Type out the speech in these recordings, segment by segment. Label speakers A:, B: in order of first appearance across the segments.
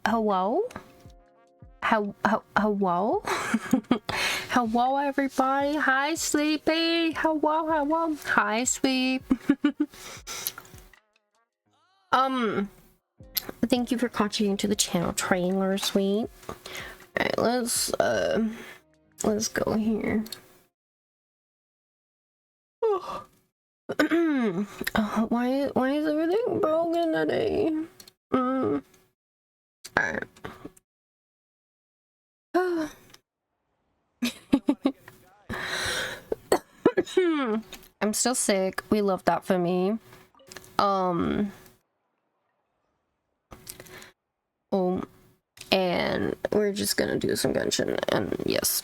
A: Hello? Hello? Hello, everybody. Hi, Sleepy. Hello. Hi, Sleep. Thank you for contributing to the channel trailer, sweet. Alright, let's go here. Why is everything broken today? Alright. I'm still sick. We love that for me. And we're just gonna do some Genshin, and yes.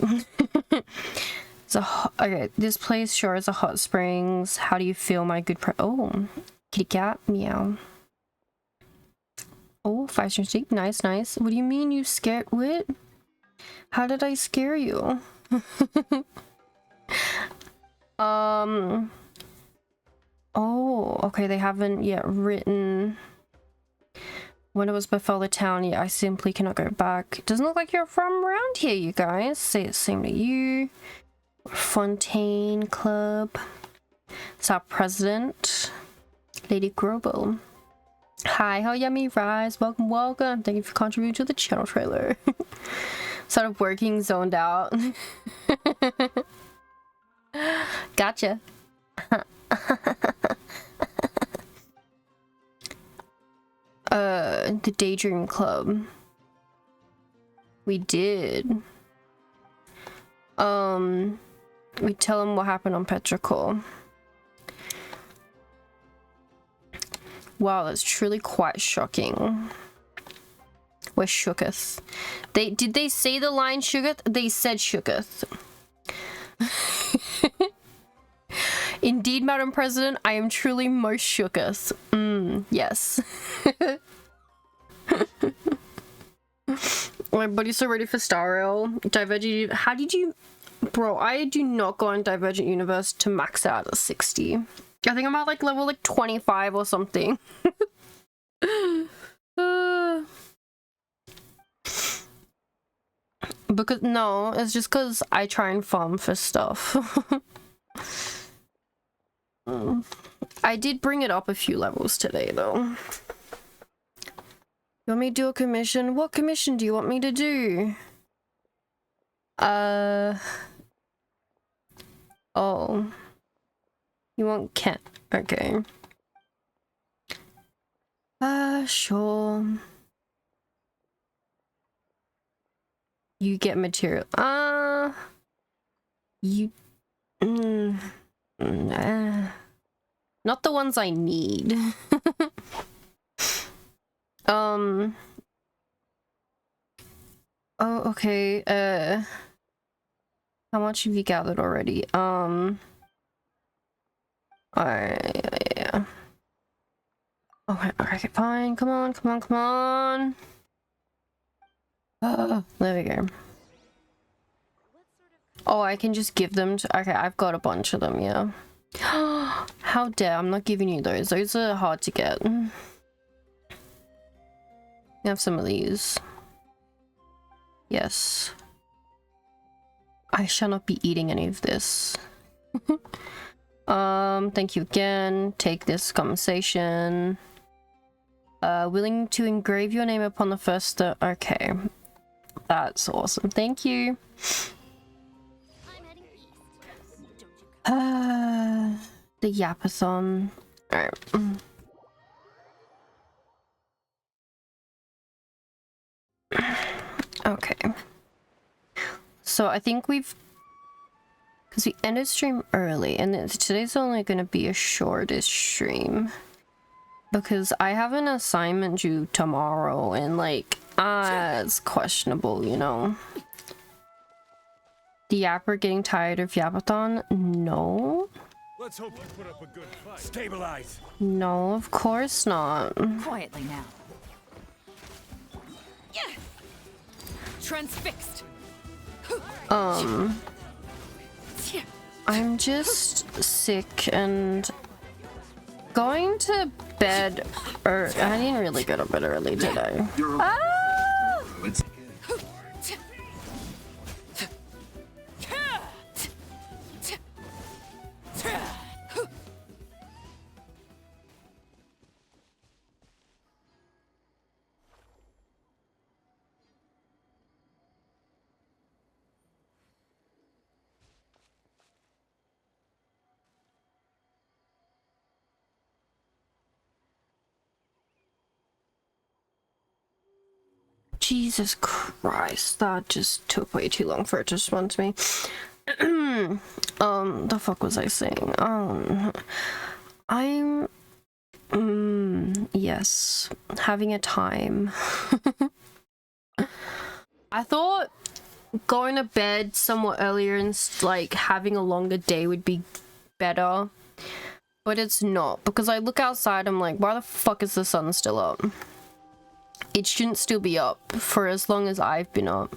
A: So, okay, this place sure is a hot springs. How do you feel, my good oh, kitty cat, meow. Oh, 5 stars deep, nice. What do you mean you scared? What? How did I scare you? Oh, okay, they haven't yet written when it was befell the town. Yeah, I simply cannot go back. It doesn't look like you're from around here, you guys. Say the same to you. Fontaine Club. It's our president, Lady Grobel. Hi, how yummy rise. Welcome. Thank you for contributing to the channel trailer. Sort of working, zoned out. Gotcha. The Daydream Club. We did. We tell them what happened on Petrichor. Wow, that's truly quite shocking. We're shooketh. Did they say the line shooketh? They said shooketh. Indeed, Madam President, I am truly most shooketh. Yes. My body's so ready for Star Rail. Divergent, how did you Bro, I do not go on Divergent Universe to max out at 60. I think I'm at like level like 25 or something. Because no, it's just because I try and farm for stuff. I did bring it up a few levels today though. You want me to do a commission? What commission do you want me to do? Oh. You want Kent? Okay. Sure. You get material. You... not the ones I need. Oh, okay. How much have you gathered already? Alright, yeah. Okay, fine. Come on. There we go. Oh, I can just give them to... Okay, I've got a bunch of them, yeah. How dare, I'm not giving you those. Those are hard to get. You have some of these. Yes. I shall not be eating any of this. Thank you again. Take this compensation. Willing to engrave your name upon the first... okay. That's awesome. Thank you. The Yapathon. Alright. Okay. So I think we've... because we ended stream early, and today's only going to be a shortest stream. Because I have an assignment due tomorrow, and like, it's questionable, you know? The Yapper getting tired of Yapathon? No.
B: Let's hope you put up a good fight. Stabilize.
A: No, of course not.
C: Quietly now. Yeah. Transfixed.
A: I'm just sick and going to bed, or I didn't really go to bed early today. Jesus Christ, that just took way too long for it to respond to me. The fuck was I saying? I'm yes, having a time. I thought going to bed somewhat earlier and like having a longer day would be better, but it's not, because I look outside, I'm like, why the fuck is the sun still up? It shouldn't still be up for as long as I've been up.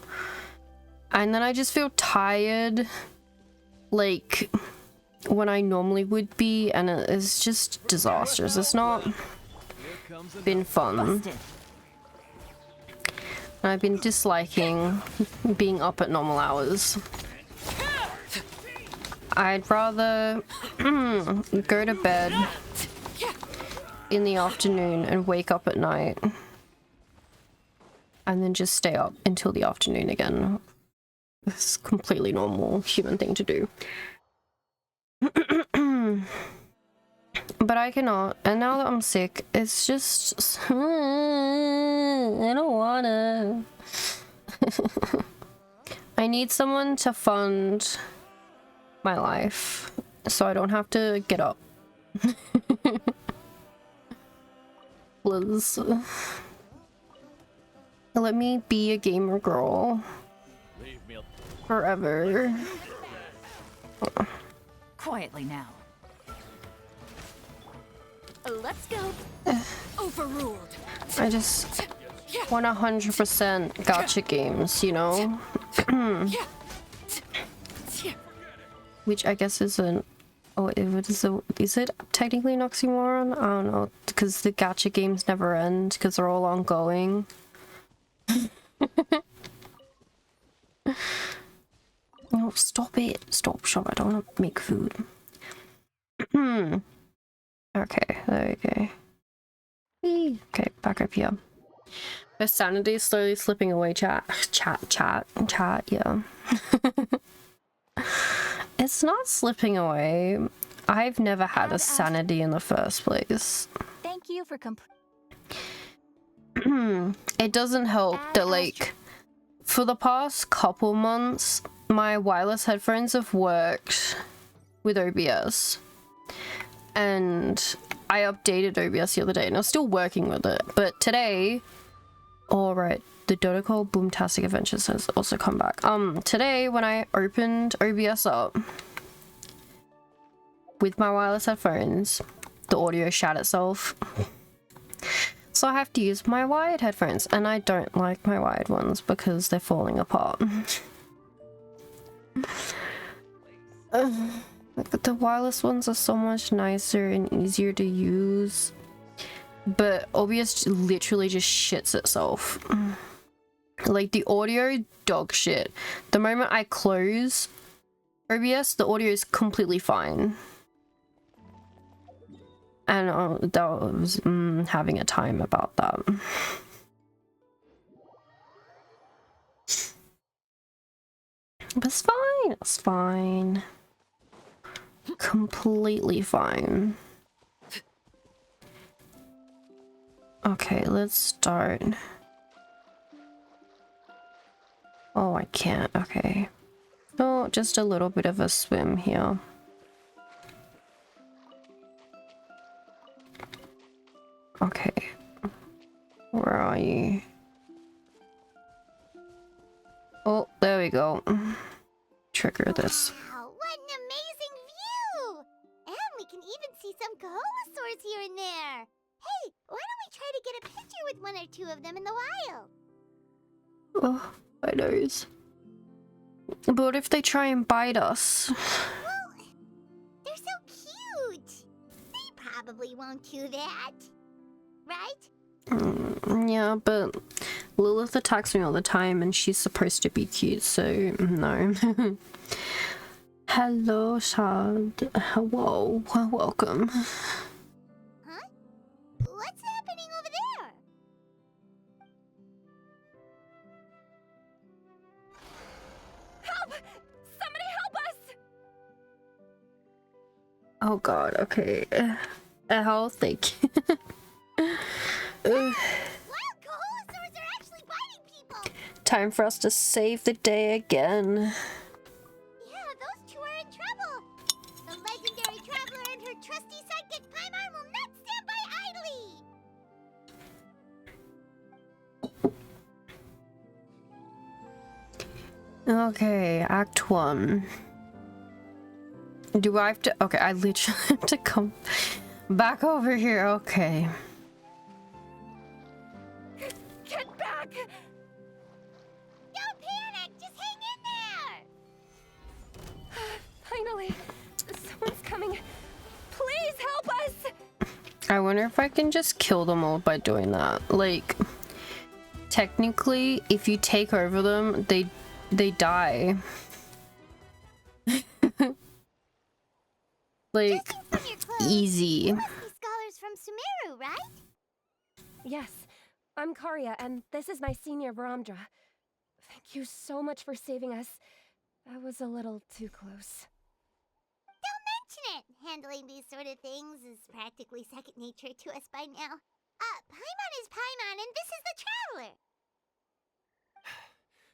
A: And then I just feel tired, like, when I normally would be, and it's just disastrous. It's not been fun. And I've been disliking being up at normal hours. I'd rather go to bed in the afternoon and wake up at night. And then just stay up until the afternoon again. It's a completely normal human thing to do. But I cannot. And now that I'm sick, it's just... I don't wanna. I need someone to fund my life so I don't have to get up. Please. Let me be a gamer girl. Forever.
C: Quietly now. Let's go. Overruled.
A: I just want 100% gacha games, you know? which I guess isn't. Oh, is it technically an oxymoron? I don't know, because the gacha games never end because they're all ongoing. Oh, stop it! Stop, shop! I don't want to make food. Okay, there we go. Whee. Okay, back up here. My sanity is slowly slipping away. Chat, yeah. It's not slipping away. I've never had a sanity in the first place.
C: Thank you for
A: It doesn't help that, like, for the past couple months, my wireless headphones have worked with OBS. And I updated OBS the other day and I was still working with it. But today, alright, the Dotacol Boomtastic Adventures has also come back. Today when I opened OBS up with my wireless headphones, the audio shat itself. So I have to use my wired headphones, and I don't like my wired ones because they're falling apart. But the wireless ones are so much nicer and easier to use. But OBS literally just shits itself. Like, the audio dog shit. The moment I close OBS, the audio is completely fine. And that was having a time about that. But it's fine, it's fine. Completely fine. Okay, let's start. Oh, I can't, okay. Oh, just a little bit of a swim here. Okay. Where are you? Oh, there we go. Trigger this.
D: Wow, what an amazing view! And we can even see some Kaholosaurs here and there. Hey, why don't we try to get a picture with one or two of them in the wild?
A: Oh, my nose. But what if they try and bite us?
D: Well, they're so cute. They probably won't do that. Right?
A: Yeah, but Lilith attacks me all the time and she's supposed to be cute, so no. Hello, Shad. Hello. Welcome.
D: Huh? What's happening over there?
C: Help! Somebody help us!
A: Oh god, okay. Thank you.
D: Wild Kaholosaurs are actually biting people!
A: Time for us to save the day again.
D: Yeah, those two are in trouble. The legendary traveler and her trusty sidekick Paimon will not stand by idly.
A: Okay, Act 1. Do I have to? Okay, I literally have to come back over here. Okay.
C: Get back!
D: Don't panic! Just hang in there!
C: Finally, someone's coming. Please help us!
A: I wonder if I can just kill them all by doing that. Like, technically, if you take over them, they die. Like,
D: Judging from your clothes,
A: easy.
D: you must be scholars from Sumeru, right?
E: Yes, I'm Karya, and this is my senior Baramdra. Thank you so much for saving us. I was a little too close.
D: Don't mention it! Handling these sort of things is practically second nature to us by now. Paimon is Paimon, and this is the Traveler!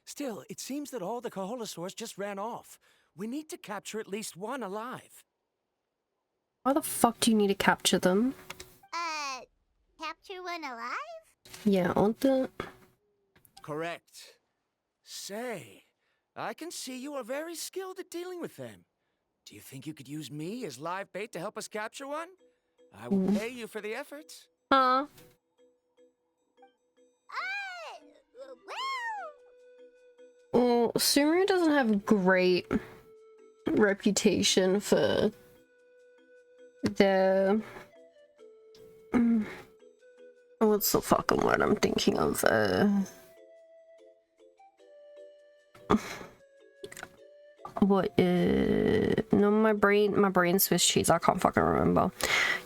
B: Still, it seems that all the Kaholosaurs just ran off. We need to capture at least one alive.
A: Why the fuck do you need to capture them?
D: Capture one alive?
A: Yeah, on the...
B: Correct. Say, I can see you are very skilled at dealing with them. Do you think you could use me as live bait to help us capture one? I will pay you for the efforts.
A: Huh?
D: Well...
A: Well, Sumeru doesn't have great reputation for their what's the fucking word I'm thinking of? No, my brain Swiss cheese. I can't fucking remember.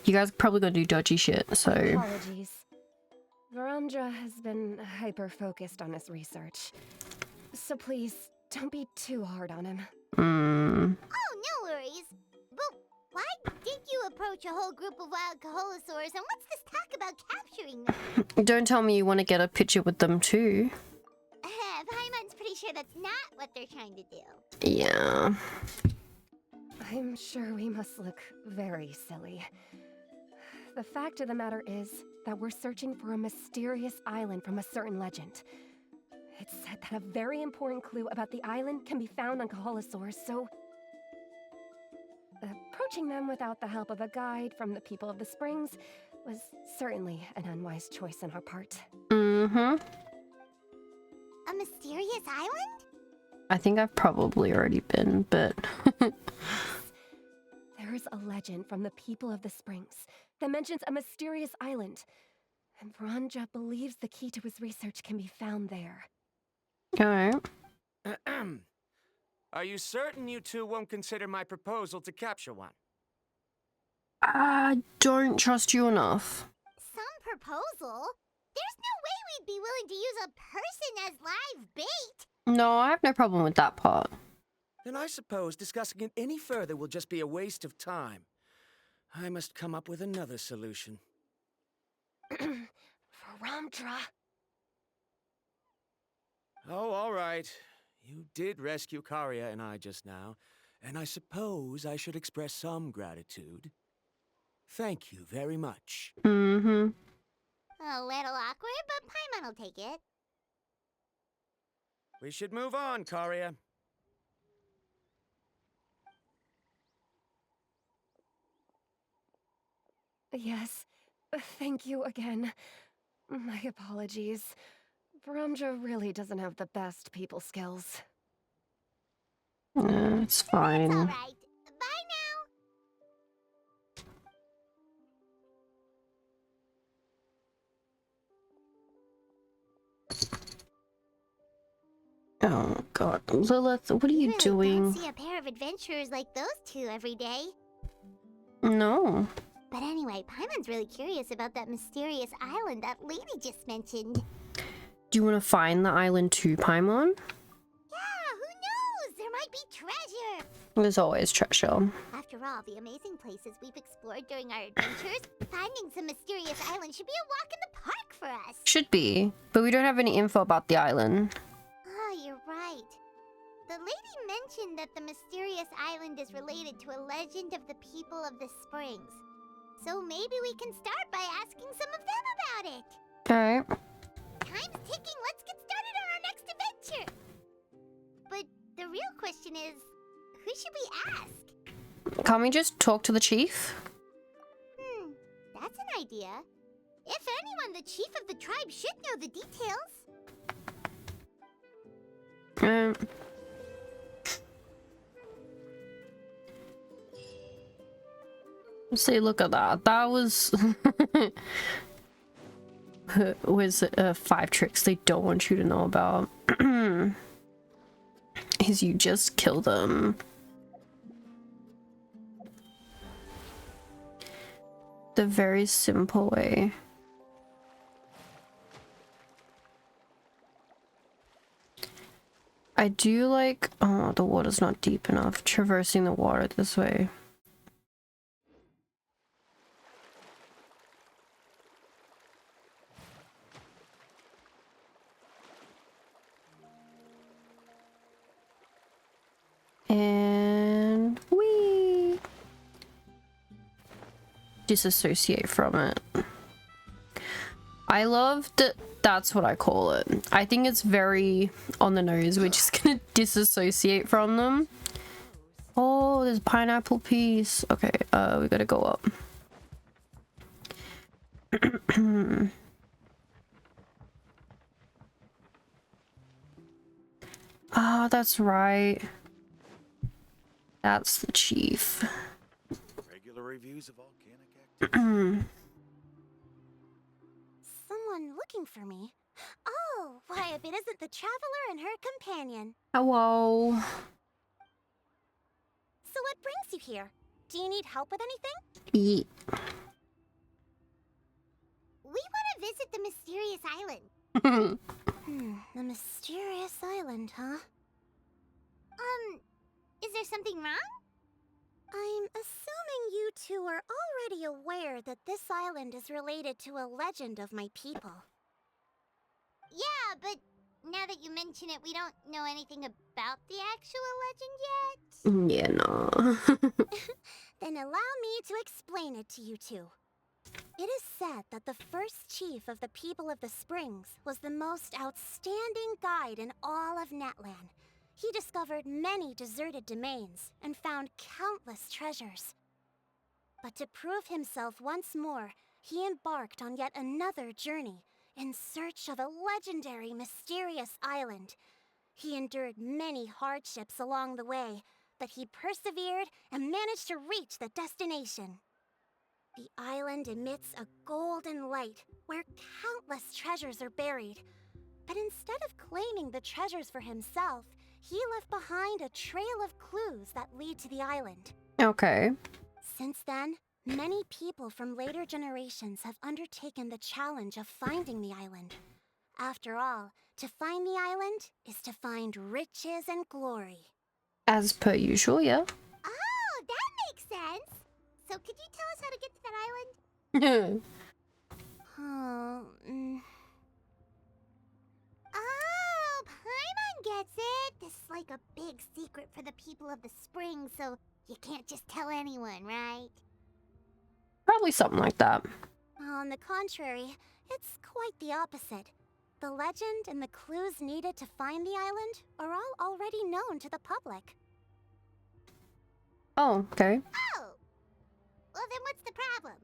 A: You guys probably gonna do dodgy shit, so
E: Apologies. Varandra has been hyper-focused on his research. So please, don't be too hard on him.
D: Oh, no worries. But why did you approach a whole group of wild Kaholosaurs, and what's this talk about capturing them?
A: don't tell me you want to get a picture with them too.
D: Paimon's pretty sure that's not what they're trying to do.
A: Yeah.
E: I'm sure we must look very silly. The fact of the matter is that we're searching for a mysterious island from a certain legend. It's said that a very important clue about the island can be found on Kaholosaurs, so approaching them without the help of a guide from the people of the springs was certainly an unwise choice on our part.
A: Mm-hmm.
D: A mysterious island?
A: I think I've probably already been, but
E: There is a legend from the people of the springs that mentions a mysterious island, and Varandra believes the key to his research can be found there.
A: alright.
B: Are you certain you two won't consider my proposal to capture one?
A: I don't trust you enough.
D: Some proposal? There's no way we'd be willing to use a person as live bait.
A: No, I have no problem with that part.
B: Then I suppose discussing it any further will just be a waste of time. I must come up with another solution.
E: Varandra!
B: Oh, all right. You did rescue Karia and I just now, and I suppose I should express some gratitude. Thank you very much.
A: Mm-hmm.
D: A little awkward, but Paimon will take it.
B: We should move on, Karia.
E: Yes, thank you again. My apologies. Varandra really doesn't have the best people skills.
A: It's fine.
D: It's all right. Bye
A: Oh god, Lilith, what are
D: now.
A: you
D: Really
A: doing?
D: don't see a pair of adventurers like those two every day.
A: No.
D: But anyway, Paimon's really curious about that mysterious island that lady just mentioned.
A: Do you want to find the island too, Paimon?
D: Yeah, who knows? There might be treasure.
A: There's always treasure.
D: After all, the amazing places we've explored during our adventures, finding some mysterious island should be a walk in the park for us.
A: Should be, but we don't have any info about the island.
D: Oh, you're right. The lady mentioned that the mysterious island is related to a legend of the people of the springs. So maybe we can start by asking some of them about it.
A: Alright.
D: Time's ticking. Let's get started on our next adventure. But the real question is, who should we ask?
A: Can't we just talk to the chief?
D: That's an idea. If anyone, the chief of the tribe should know the details.
A: See, look at that. That was... was 5 tricks they don't want you to know about. Is you just kill them. The very simple way. I do like... Oh, the water's not deep enough. Traversing the water this way. And we disassociate from it. I love that. That's what I call it. I think it's very on the nose. We're just gonna disassociate from them. Oh, there's a pineapple piece. Okay, we gotta go up. Ah, that's right. That's the chief.
B: Regular reviews of volcanic activity.
D: Someone looking for me? Oh, why, if it isn't the traveler and her companion.
A: Hello.
D: So what brings you here? Do you need help with anything?
A: Ye-
D: We want to visit the mysterious island. The mysterious island, huh? Is there something wrong? I'm assuming you two are already aware that this island is related to a legend of my people. Yeah, but now that you mention it, we don't know anything about the actual legend yet.
A: yeah, no.
D: Then allow me to explain it to you two. It is said that the first chief of the people of the Springs was the most outstanding guide in all of Natlan. He discovered many deserted domains and found countless treasures. But to prove himself once more, he embarked on yet another journey in search of a legendary, mysterious island. He endured many hardships along the way, but he persevered and managed to reach the destination. The island emits a golden light where countless treasures are buried. But instead of claiming the treasures for himself, he left behind a trail of clues that lead to the island.
A: Okay.
D: Since then, many people from later generations have undertaken the challenge of finding the island. After all, to find the island is to find riches and glory.
A: As per usual, yeah.
D: Oh, that makes sense. So could you tell us how to get to that island? Oh, Paimon gets it. This is like a big secret for the people of the spring, so you can't just tell anyone, right?
A: Probably something like that.
D: On the contrary, it's quite the opposite. The legend and the clues needed to find the island are all already known to the public.
A: Oh, okay.
D: Oh! Well, then what's the problem?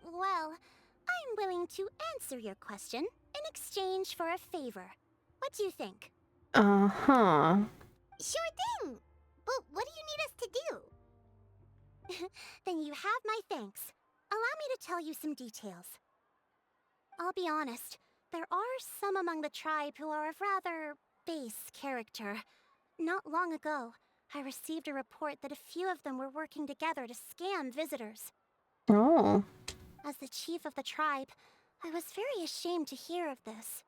D: Well, I'm willing to answer your question in exchange for a favor. What do you think?
A: Uh-huh.
D: Sure thing! But what do you need us to do? Then you have my thanks. Allow me to tell you some details. I'll be honest, there are some among the tribe who are of rather base character. Not long ago, I received a report that a few of them were working together to scam visitors.
A: Oh.
D: As the chief of the tribe, I was very ashamed to hear of this.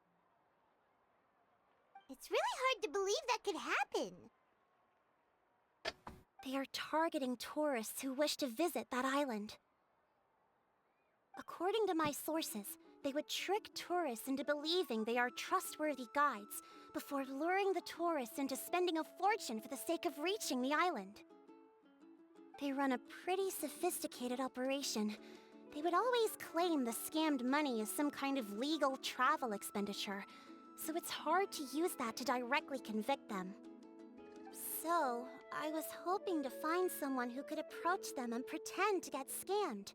D: It's really hard to believe that could happen. They are targeting tourists who wish to visit that island. According to my sources, they would trick tourists into believing they are trustworthy guides before luring the tourists into spending a fortune for the sake of reaching the island. They run a pretty sophisticated operation. They would always claim the scammed money as some kind of legal travel expenditure, so it's hard to use that to directly convict them. So, I was hoping to find someone who could approach them and pretend to get scammed.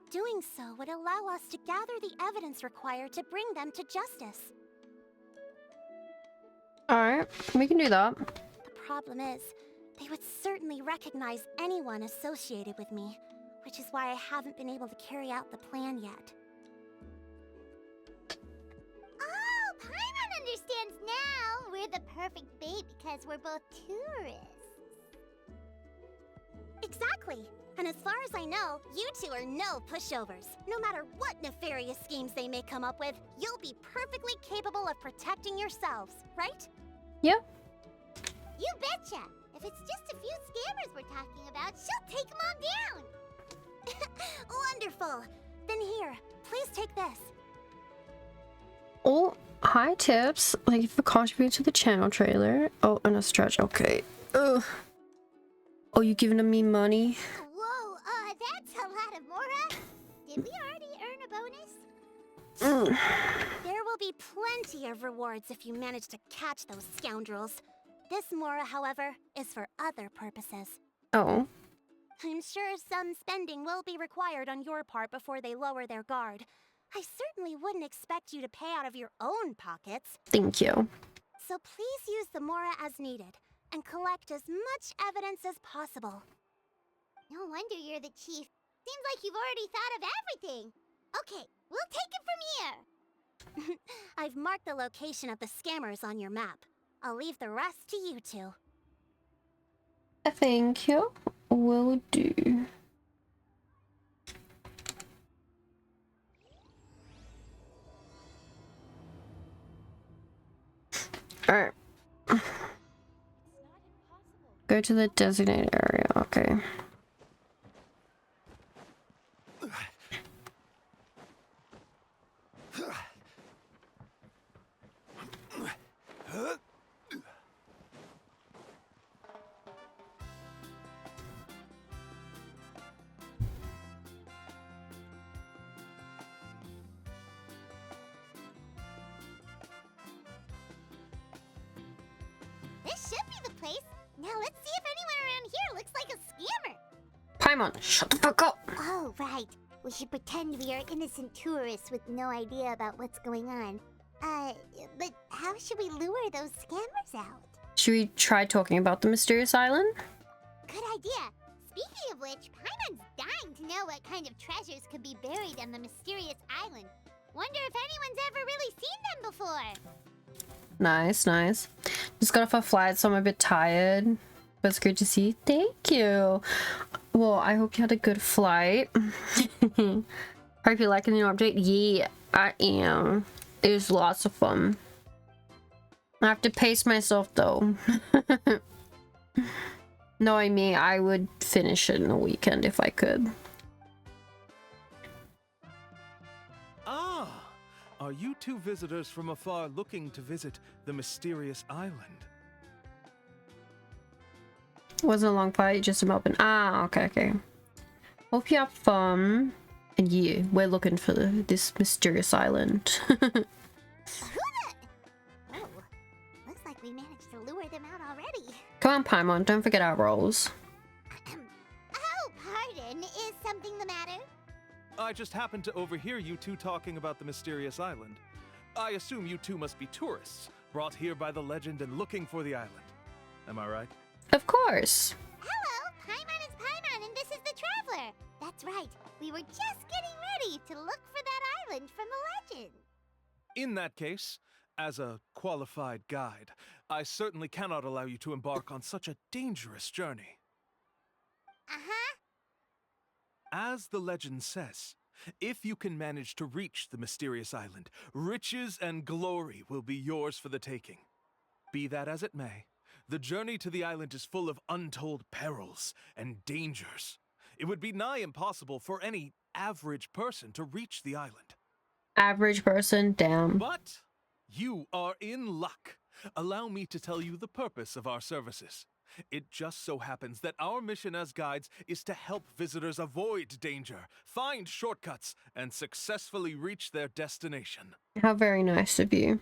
D: Doing so would allow us to gather the evidence required to bring them to justice.
A: Alright, we can do that.
D: The problem is, they would certainly recognize anyone associated with me, which is why I haven't been able to carry out the plan yet. Oh, Paimon understands now! We're the perfect bait because we're both tourists. Exactly! And as far as I know, you two are no pushovers. No matter what nefarious schemes they may come up with, you'll be perfectly capable of protecting yourselves, right?
A: Yeah.
D: You betcha! If it's just a few scammers we're talking about, she'll take them all down! Wonderful! Then here, please take this.
A: Oh, hi tips. Thank you for contributing to the channel trailer. Oh, and a stretch. Okay. Ugh. Oh, you giving me money?
D: Whoa, that's a lot of Mora. Did we already earn a bonus? There will be plenty of rewards if you manage to catch those scoundrels. This Mora, however, is for other purposes.
A: Oh.
D: I'm sure some spending will be required on your part before they lower their guard. I certainly wouldn't expect you to pay out of your own pockets.
A: Thank you.
D: So please use the Mora as needed. and collect as much evidence as possible. No wonder you're the chief. Seems like you've already thought of everything. Okay, we'll take it from here. I've marked the location of the scammers on your map. I'll leave the rest to you two.
A: Thank you. Will do. Alright. Go to the designated area. Okay.
D: This should be the place. Now let's see if anyone around here looks like a scammer.
A: Paimon, shut the fuck up!
D: Oh, right. We should pretend we are innocent tourists with no idea about what's going on. But how should we lure those scammers out?
A: Should we try talking about the mysterious island?
D: Good idea. Speaking of which, Paimon's dying to know what kind of treasures could be buried on the mysterious island. Wonder if anyone's ever really seen them before.
A: Nice, nice. Just got off a flight, so I'm a bit tired. But it's good to see you. Thank you. Well, I hope you had a good flight. Hope you're liking the update. Yeah, I am. It was lots of fun. I have to pace myself though. Knowing me, I would finish it in a weekend if I could.
F: Ah, are you two visitors from afar looking to visit the mysterious island?
A: Wasn't a long flight, just in Melbourne. Ah, okay, okay. Hope you have fun. And yeah, we're looking for this mysterious island.
D: Who the? Oh, looks like we managed to lure them out already.
A: Come on, Paimon, don't forget our roles.
D: Oh, pardon. Is something the matter?
F: I just happened to overhear you two talking about the mysterious island. I assume you two must be tourists, brought here by the legend and looking for the island. Am I right?
A: Of course.
D: Hello, Paimon is Paimon, and this is the Traveler. That's right. We were just getting ready to look for that island from the legend.
F: In that case, as a qualified guide, I certainly cannot allow you to embark on such a dangerous journey.
D: Uh-huh.
F: As the legend says, if you can manage to reach the mysterious island, riches and glory will be yours for the taking. Be that as it may, the journey to the island is full of untold perils and dangers. It would be nigh impossible for any average person to reach the island.
A: Average person, damn.
F: But you are in luck. Allow me to tell you the purpose of our services. It just so happens that our mission as guides is to help visitors avoid danger, find shortcuts, and successfully reach their destination.
A: How very nice of you.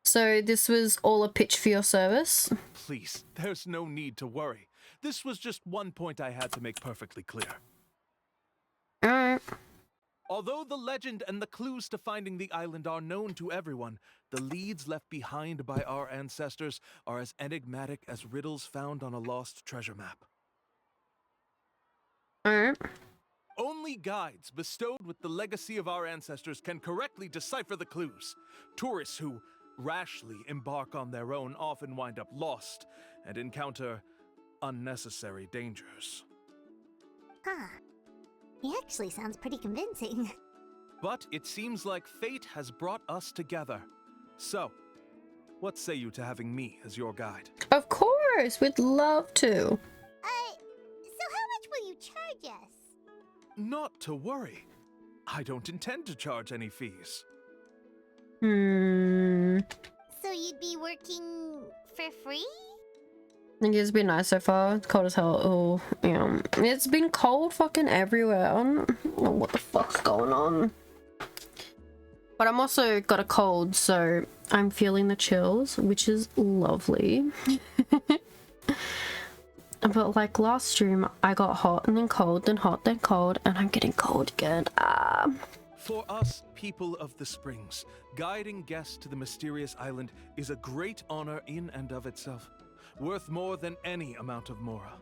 A: So this was all a pitch for your service?
F: Please, there's no need to worry. This was just one point I had to make perfectly clear.
A: Alright.
F: Although the legend and the clues to finding the island are known to everyone, the leads left behind by our ancestors are as enigmatic as riddles found on a lost treasure map.
A: Alright.
F: Only guides bestowed with the legacy of our ancestors can correctly decipher the clues. Tourists who rashly embark on their own often wind up lost and encounter unnecessary dangers.
D: Huh. He actually sounds pretty convincing.
F: But it seems like fate has brought us together. So, what say you to having me as your guide?
A: Of course, we'd love to.
D: So how much will you charge us?
F: Not to worry. I don't intend to charge any fees.
D: So you'd be working for free?
A: I think it's been nice so far. It's cold as hell. Oh, yeah. It's been cold fucking everywhere. I don't know what the fuck's going on. But I'm also got a cold, so I'm feeling the chills, which is lovely. But like last stream, I got hot and then cold, then hot, then cold, and I'm getting cold again.
F: For us, people of the Springs, guiding guests to the mysterious island is a great honor in and of itself, worth more than any amount of mora.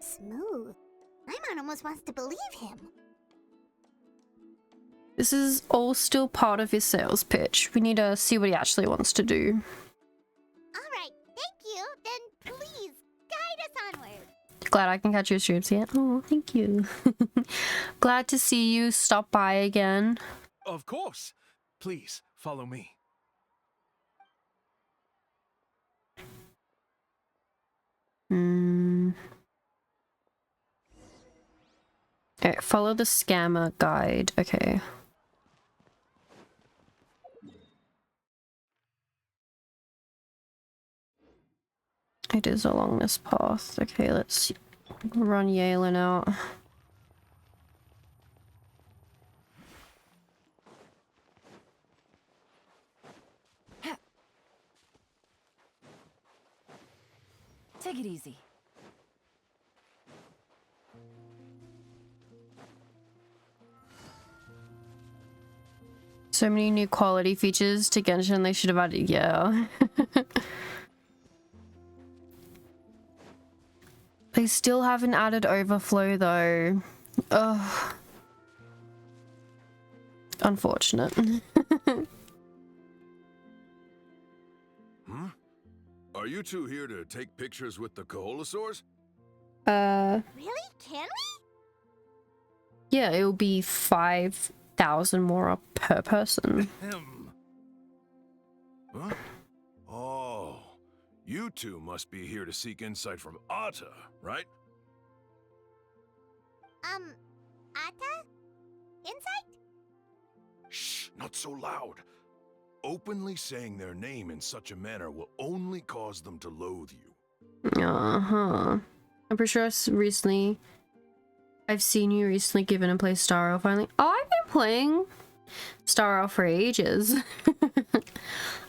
D: Smooth. Paimon almost wants to believe him.
A: This is all still part of his sales pitch. We need to see what he actually wants to do.
D: Alright, thank you. Then please, guide us onward.
A: Glad I can catch your streams here. Oh, thank you. Glad to see you stop by again.
F: Of course. Please, follow me.
A: Okay, follow the scammer guide. Okay. It is along this path. Okay, let's run Yalen out.
C: Take it easy.
A: So many new quality features to Genshin they should have added. Yeah. They still haven't added overflow though. Ugh. Unfortunate.
G: Are you two here to take pictures with the Koholosaurs?
D: Really? Can we?
A: Yeah, it'll be 5,000 more up per person.
G: Huh? Oh, you two must be here to seek insight from Atta, right?
D: Atta? Insight?
G: Shh, not so loud. Openly saying their name in such a manner will only cause them to loathe you.
A: Uh-huh. I'm pretty sure I've seen you recently given and play Star Rail finally. Oh, I've been playing Star Rail for ages.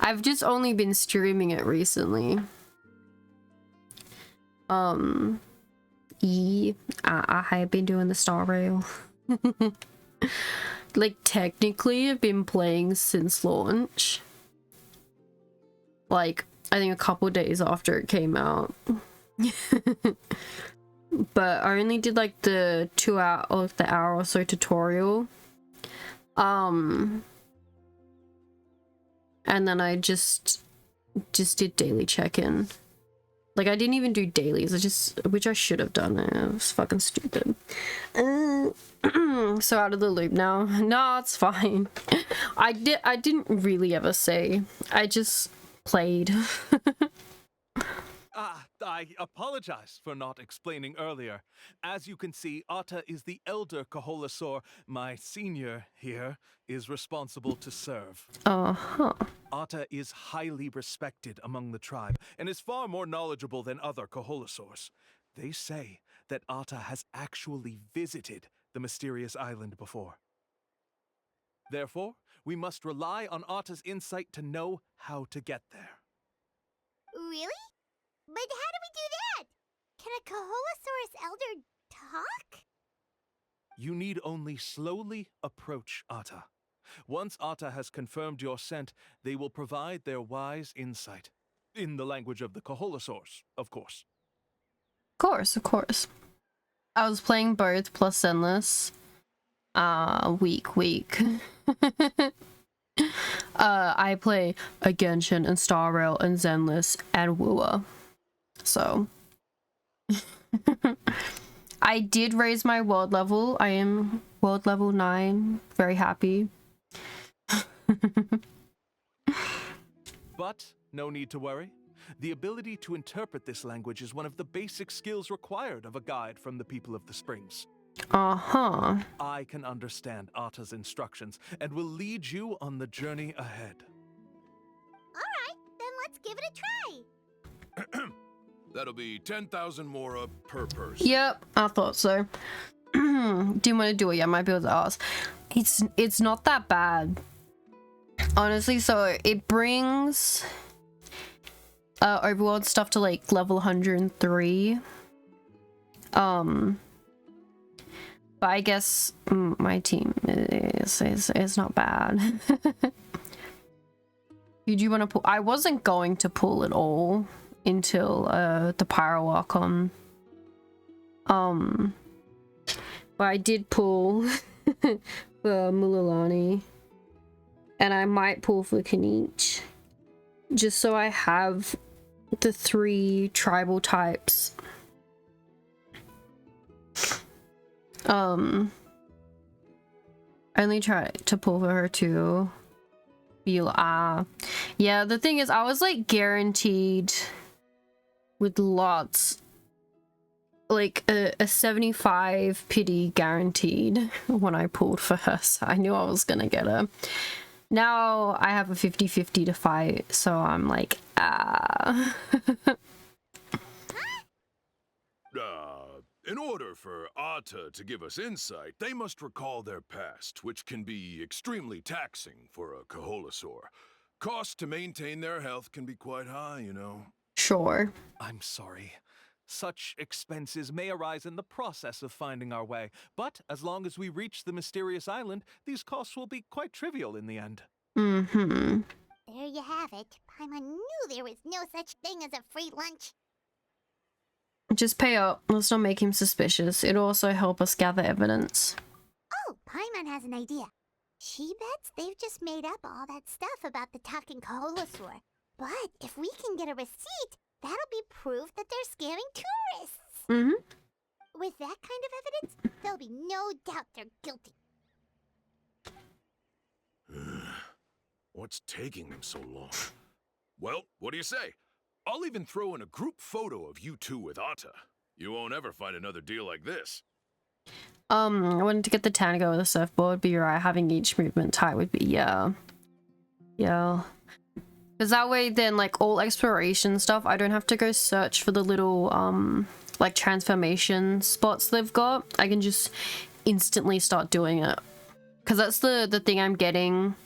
A: I've just only been streaming it recently. Yeah, I have been doing the Star Rail. Like, technically, I've been playing since launch. Like, I think a couple days after it came out. But I only did, like, the 2 hour or the hour or so tutorial. And then I just did daily check-in. Like, I didn't even do dailies, which I should have done. It was fucking stupid. So out of the loop now. No, it's fine. I didn't really ever say. I just played.
F: I apologize for not explaining earlier. As you can see, Atta is the elder Koholosaur. My senior here is responsible to serve.
A: Uh-huh.
F: Atta is highly respected among the tribe and is far more knowledgeable than other Koholosaurs. They say that Atta has actually visited the mysterious island before. Therefore, we must rely on Atta's insight to know how to get there.
D: Really? But how do we do that? Can a Koholosaurus elder talk?
F: You need only slowly approach Atta. Once Atta has confirmed your scent, they will provide their wise insight. In the language of the Koholosaurs, of course.
A: Of course. I was playing both plus Endless. Weak. I play a Genshin and Star Rail and Zenless and Wooa. So I did raise my world level. I am world level 9. Very happy.
F: But no need to worry. The ability to interpret this language is one of the basic skills required of a guide from the people of the Springs.
A: Uh-huh.
F: I can understand Atta's instructions and will lead you on the journey ahead.
D: Alright, then let's give it a try.
G: That'll be 10,000 mora per person.
A: Yep, I thought so. Didn't want to do it yet, might be able to ask. It's not that bad. Honestly, so it brings overworld stuff to like level 103. But I guess my team is not bad. Did you want to pull? I wasn't going to pull it all until the Pyro Archon. But I did pull for Mulalani. And I might pull for Kaniche. Just so I have the 3 tribal types. Only try to pull for her too. Yeah, the thing is I was like guaranteed with lots, like a 75 pity guaranteed when I pulled for her, so I knew I was gonna get her. Now I have a 50-50 to fight, so I'm like,
G: In order for Atta to give us insight, they must recall their past, which can be extremely taxing for a Kaholasaur. Costs to maintain their health can be quite high, you know.
A: Sure.
F: I'm sorry. Such expenses may arise in the process of finding our way, but as long as we reach the mysterious island, these costs will be quite trivial in the end.
A: Mm-hmm.
D: There you have it. Paimon knew there was no such thing as a free lunch.
A: Just pay up. Let's not make him suspicious. It'll also help us gather evidence.
D: Oh, Paimon has an idea. She bets they've just made up all that stuff about the talking Kaholasaur. But if we can get a receipt, that'll be proof that they're scamming tourists.
A: Mm-hmm.
D: With that kind of evidence, there'll be no doubt they're guilty.
G: What's taking them so long? Well, what do you say? I'll even throw in a group photo of you two with Atta. You won't ever find another deal like this.
A: I wanted to get the Tanago with a surfboard, but you're right, having each movement type would be, yeah. Because that way then, like, all exploration stuff, I don't have to go search for the little, like, transformation spots they've got. I can just instantly start doing it. Because that's the thing I'm getting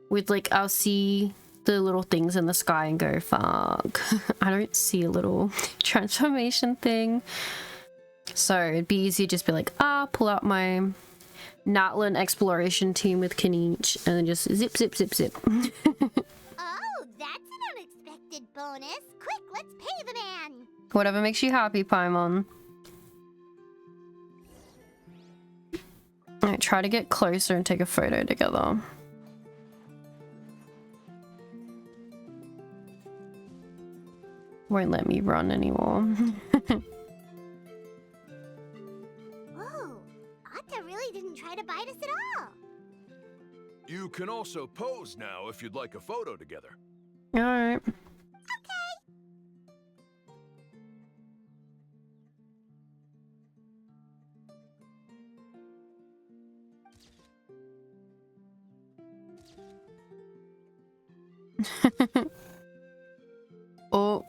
A: with, like, I'll see the little things in the sky and go, fuck, I don't see a little transformation thing. So it'd be easy to just be like, pull out my Natlan exploration team with Kaniche and then just zip, zip, zip, zip.
D: Oh, that's an unexpected bonus. Quick, let's pay the man.
A: Whatever makes you happy, Paimon. Alright, try to get closer and take a photo together. Won't let me run anymore.
D: Whoa, Atta really didn't try to bite us at all.
G: You can also pose now if you'd like a photo together.
A: Alright. Oh.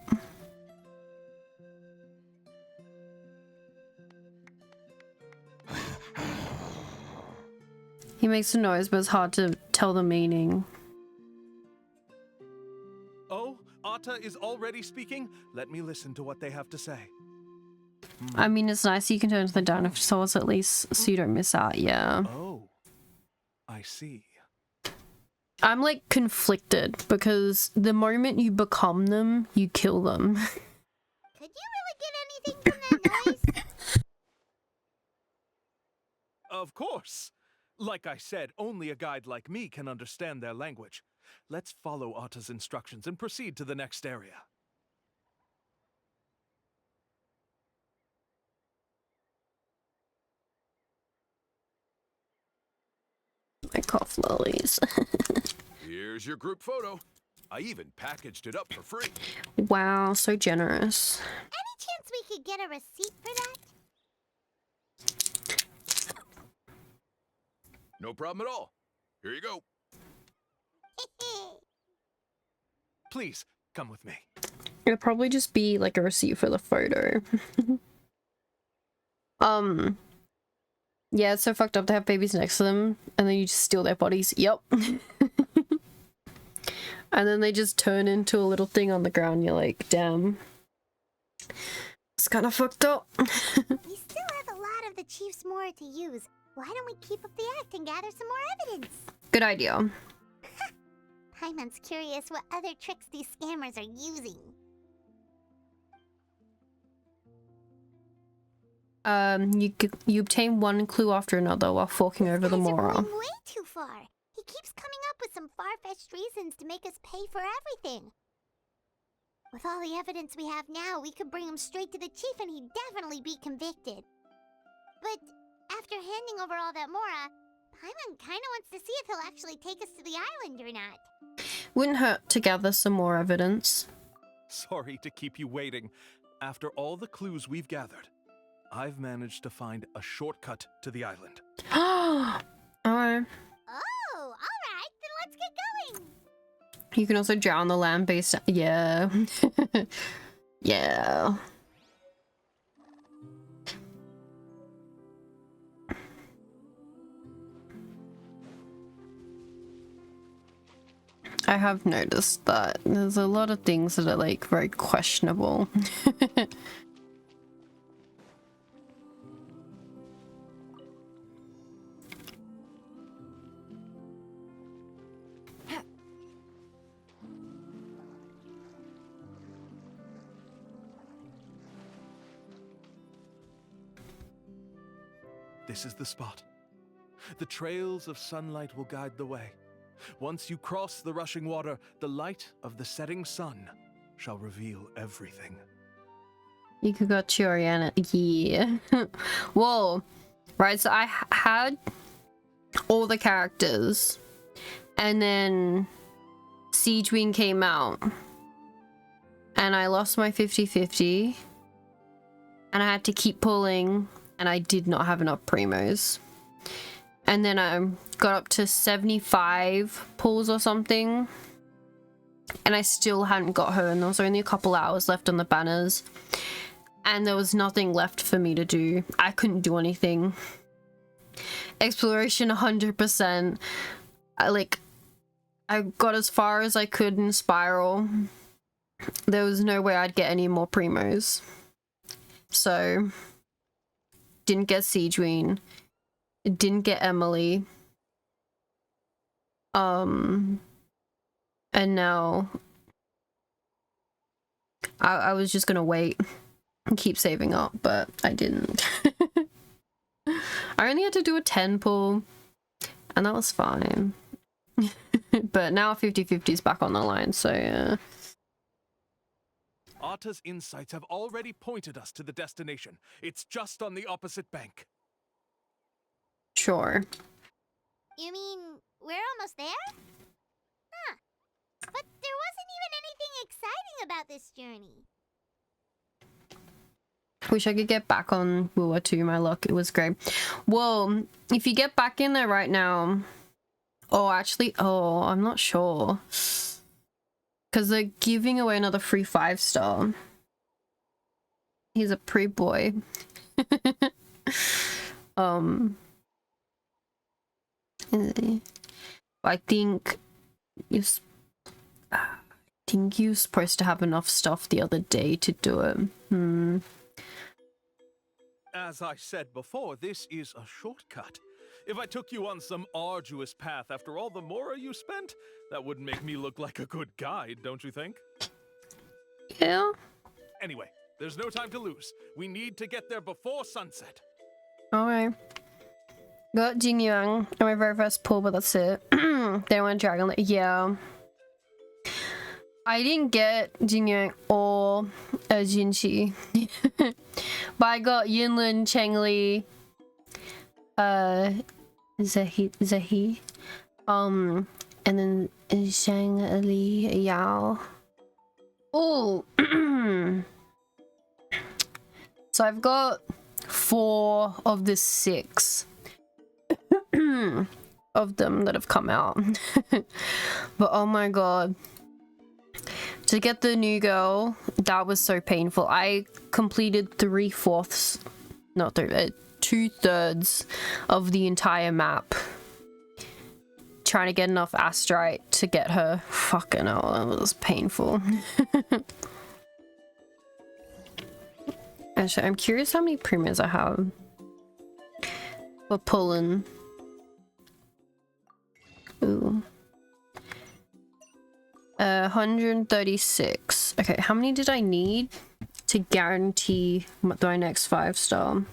A: He makes a noise, but it's hard to tell the meaning.
F: Oh, Atta is already speaking? Let me listen to what they have to say.
A: I mean, it's nice you can turn to the dinosaurs at least so you don't miss out, yeah.
F: Oh, I see.
A: I'm like conflicted because the moment you become them, you kill them.
D: Could you really get anything from that noise?
F: Of course. Like I said, only a guide like me can understand their language. Let's follow Atta's instructions and proceed to the next area.
A: My cough lollies.
G: Here's your group photo. I even packaged it up for free.
A: Wow, so generous.
D: Any chance we could get a receipt for that?
G: No problem at all. Here you go.
F: Please, come with me.
A: It'll probably just be like a receipt for the photo. Yeah, it's so fucked up to have babies next to them and then you just steal their bodies. Yep. And then they just turn into a little thing on the ground. You're like, damn. It's kind of fucked up.
D: We still have a lot of the chief's mora to use. Why don't we keep up the act and gather some more evidence?
A: Good idea.
D: Paimon's curious what other tricks these scammers are using.
A: You obtain one clue after another while forking over the
D: Guys are
A: mora.
D: going way too far. He keeps coming up with some far-fetched reasons to make us pay for everything. With all the evidence we have now, we could bring him straight to the chief and he'd definitely be convicted. But after handing over all that mora, Paimon kinda wants to see if he'll actually take us to the island or not.
A: Wouldn't hurt to gather some more evidence.
F: Sorry to keep you waiting. After all the clues we've gathered, I've managed to find a shortcut to the island.
A: Alright.
D: Oh, alright, then let's get going.
A: You can also drown the land-based... Yeah. Yeah. I have noticed that there's a lot of things that are like very questionable.
F: This is the spot. The trails of sunlight will guide the way. Once you cross the rushing water, the light of the setting sun shall reveal everything.
A: You could go to Oriana. Yeah. Whoa. Right, so I had all the characters. And then Siege Wing came out. And I lost my 50-50. And I had to keep pulling. And I did not have enough primos. And then I got up to 75 pulls or something. And I still hadn't got her. And there was only a couple hours left on the banners. And there was nothing left for me to do. I couldn't do anything. Exploration 100%. I got as far as I could in Spiral. There was no way I'd get any more primos. So... didn't get Siegeween. Didn't get Emily. And now I was just gonna wait and keep saving up, but I didn't. I only had to do a 10 pull, and that was fine. But now 50-50 is back on the line, so yeah.
F: Arta's insights have already pointed us to the destination. It's just on the opposite bank.
A: Sure.
D: You mean we're almost there? Huh. But there wasn't even anything exciting about this journey.
A: Wish I could get back on Wua 2, my luck. It was great. Well, if you get back in there right now... Oh, actually... Oh, I'm not sure. Because they're giving away another free 5-star. He's a pre-boy. I think you're supposed to have enough stuff the other day to do it.
F: As I said before, this is a shortcut. If I took you on some arduous path after all the mora you spent, that wouldn't make me look like a good guide, don't you think?
A: Yeah.
F: Anyway, there's no time to lose. We need to get there before sunset.
A: Alright. Got Jingyang on my very first pull, but that's it. They want Dragon. Yeah. I didn't get Jingyang or Jinchi. But I got Yinlin, Chengli, Zahi, and then Zhang Li Yao. Oh, so I've got 4 of the 6 of them that have come out. But oh my god, to get the new girl, that was so painful. I completed 2/3 of the entire map trying to get enough astrite to get her. Fucking hell, that was painful. Actually, I'm curious how many premiers I have. For pulling. Ooh. 136. Okay, how many did I need to guarantee my next 5-star?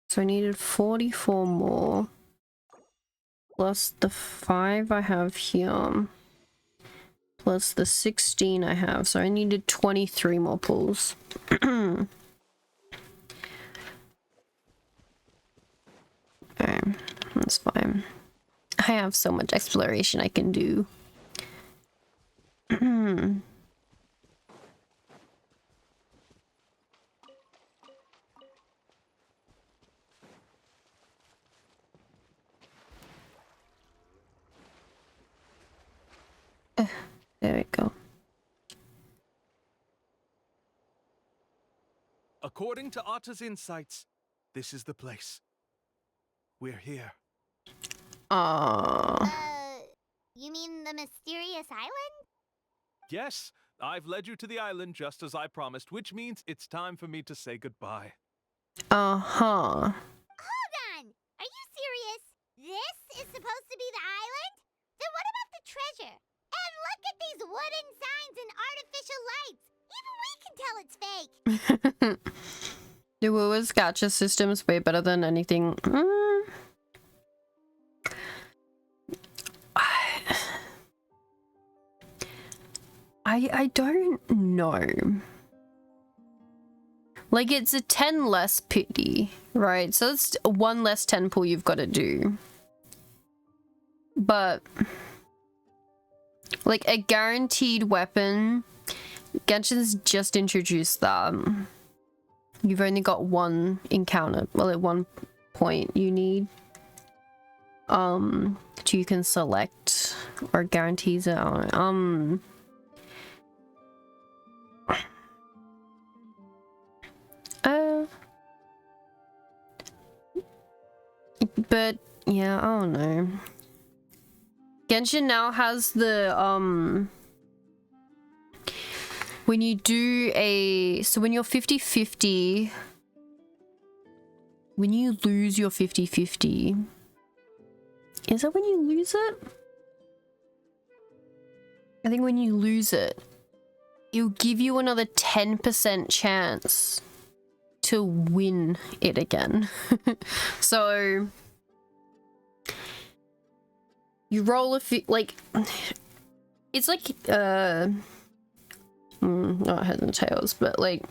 A: So I needed 44 more. Plus the 5 I have here. Plus the 16 I have. So I needed 23 more pulls. Okay, that's fine. I have so much exploration I can do. There we go.
F: According to Atta's insights, this is the place. We're here.
D: You mean the mysterious island?
F: Yes, I've led you to the island just as I promised, which means it's time for me to say goodbye.
D: Hold
A: Uh-huh.
D: on! Are you serious? This is supposed to be the island? Then what about the treasure? And look at these wooden signs and artificial lights! Even we can tell it's fake!
A: The Woowa's gacha system is way better than anything. I don't know. Like, it's a 10 less pity, right? So it's 1 less 10 pull you've got to do. But like a guaranteed weapon, Genshin's just introduced that. You've only got 1 encounter, well, at 1 point you need. You can select or guarantees it. But yeah, I don't know. Genshin now has the when you do when you're 50-50, when you lose your 50-50, is that when you lose it? I think when you lose it, it'll give you another 10% chance to win it again. So you roll a like it's like not heads and tails, but like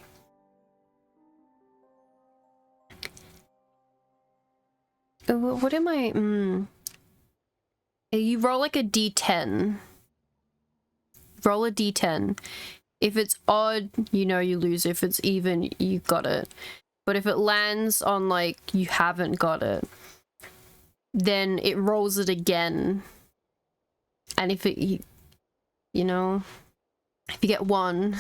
A: what am I you roll like a d10. Roll a d10. If it's odd, you know you lose. If it's even, you got it. But if it lands on like you haven't got it, then it rolls it again. And if it, you know, if you get 1,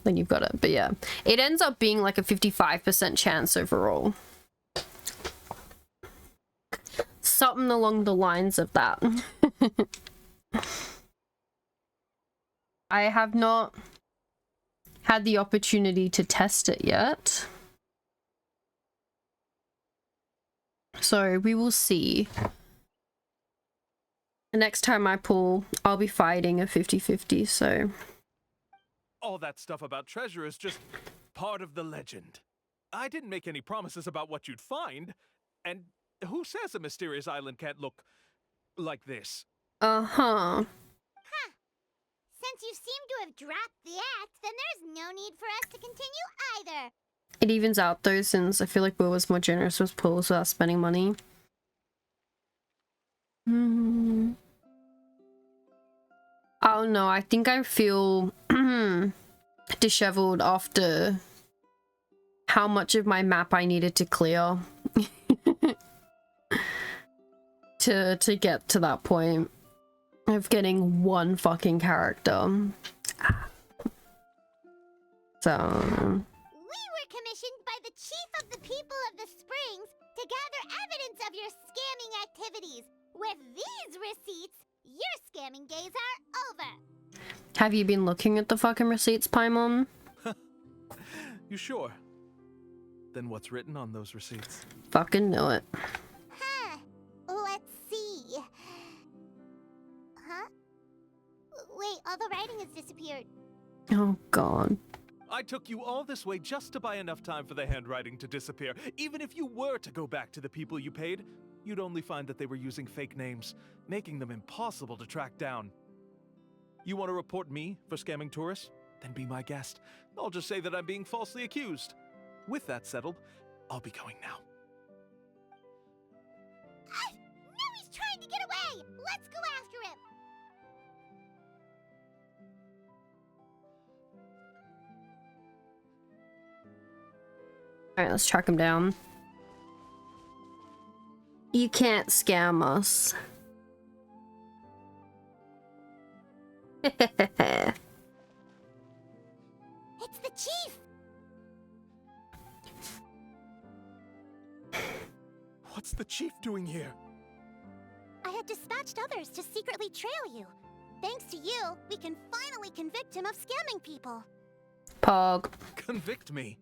A: then you've got it. But yeah, it ends up being like a 55% chance overall. Something along the lines of that. I have not had the opportunity to test it yet. So we will see. The next time I pull, I'll be fighting a 50-50, so...
F: All that stuff about treasure is just part of the legend. I didn't make any promises about what you'd find. And who says a mysterious island can't look like this?
D: Huh. Since you seem to have dropped the act, then there's no need for us to continue either.
A: It evens out though, since I feel like Will was more generous with pulls without spending money. Oh no, I think I feel disheveled after how much of my map I needed to clear to get to that point of getting 1 fucking character. So
D: we were commissioned by the chief of the people of the spring Springs to gather evidence of your scamming activities. With these receipts, your scamming days are over.
A: Have you been looking at the fucking receipts, Paimon?
F: You sure? Then what's written on those receipts?
A: Fucking know it.
D: Huh. Let's see. Huh? Wait, all the writing has disappeared.
A: Oh god.
F: I took you all this way just to buy enough time for the handwriting to disappear. Even if you were to go back to the people you paid, you'd only find that they were using fake names, making them impossible to track down. You want to report me for scamming tourists? Then be my guest. I'll just say that I'm being falsely accused. With that settled, I'll be going now.
D: Now he's trying to get away! Let's go after him!
A: Alright, let's track him down. You can't scam us.
D: It's the chief!
F: What's the chief doing here?
D: I had dispatched others to secretly trail you. Thanks to you, we can finally convict him of scamming people.
A: Pog.
F: Convict me?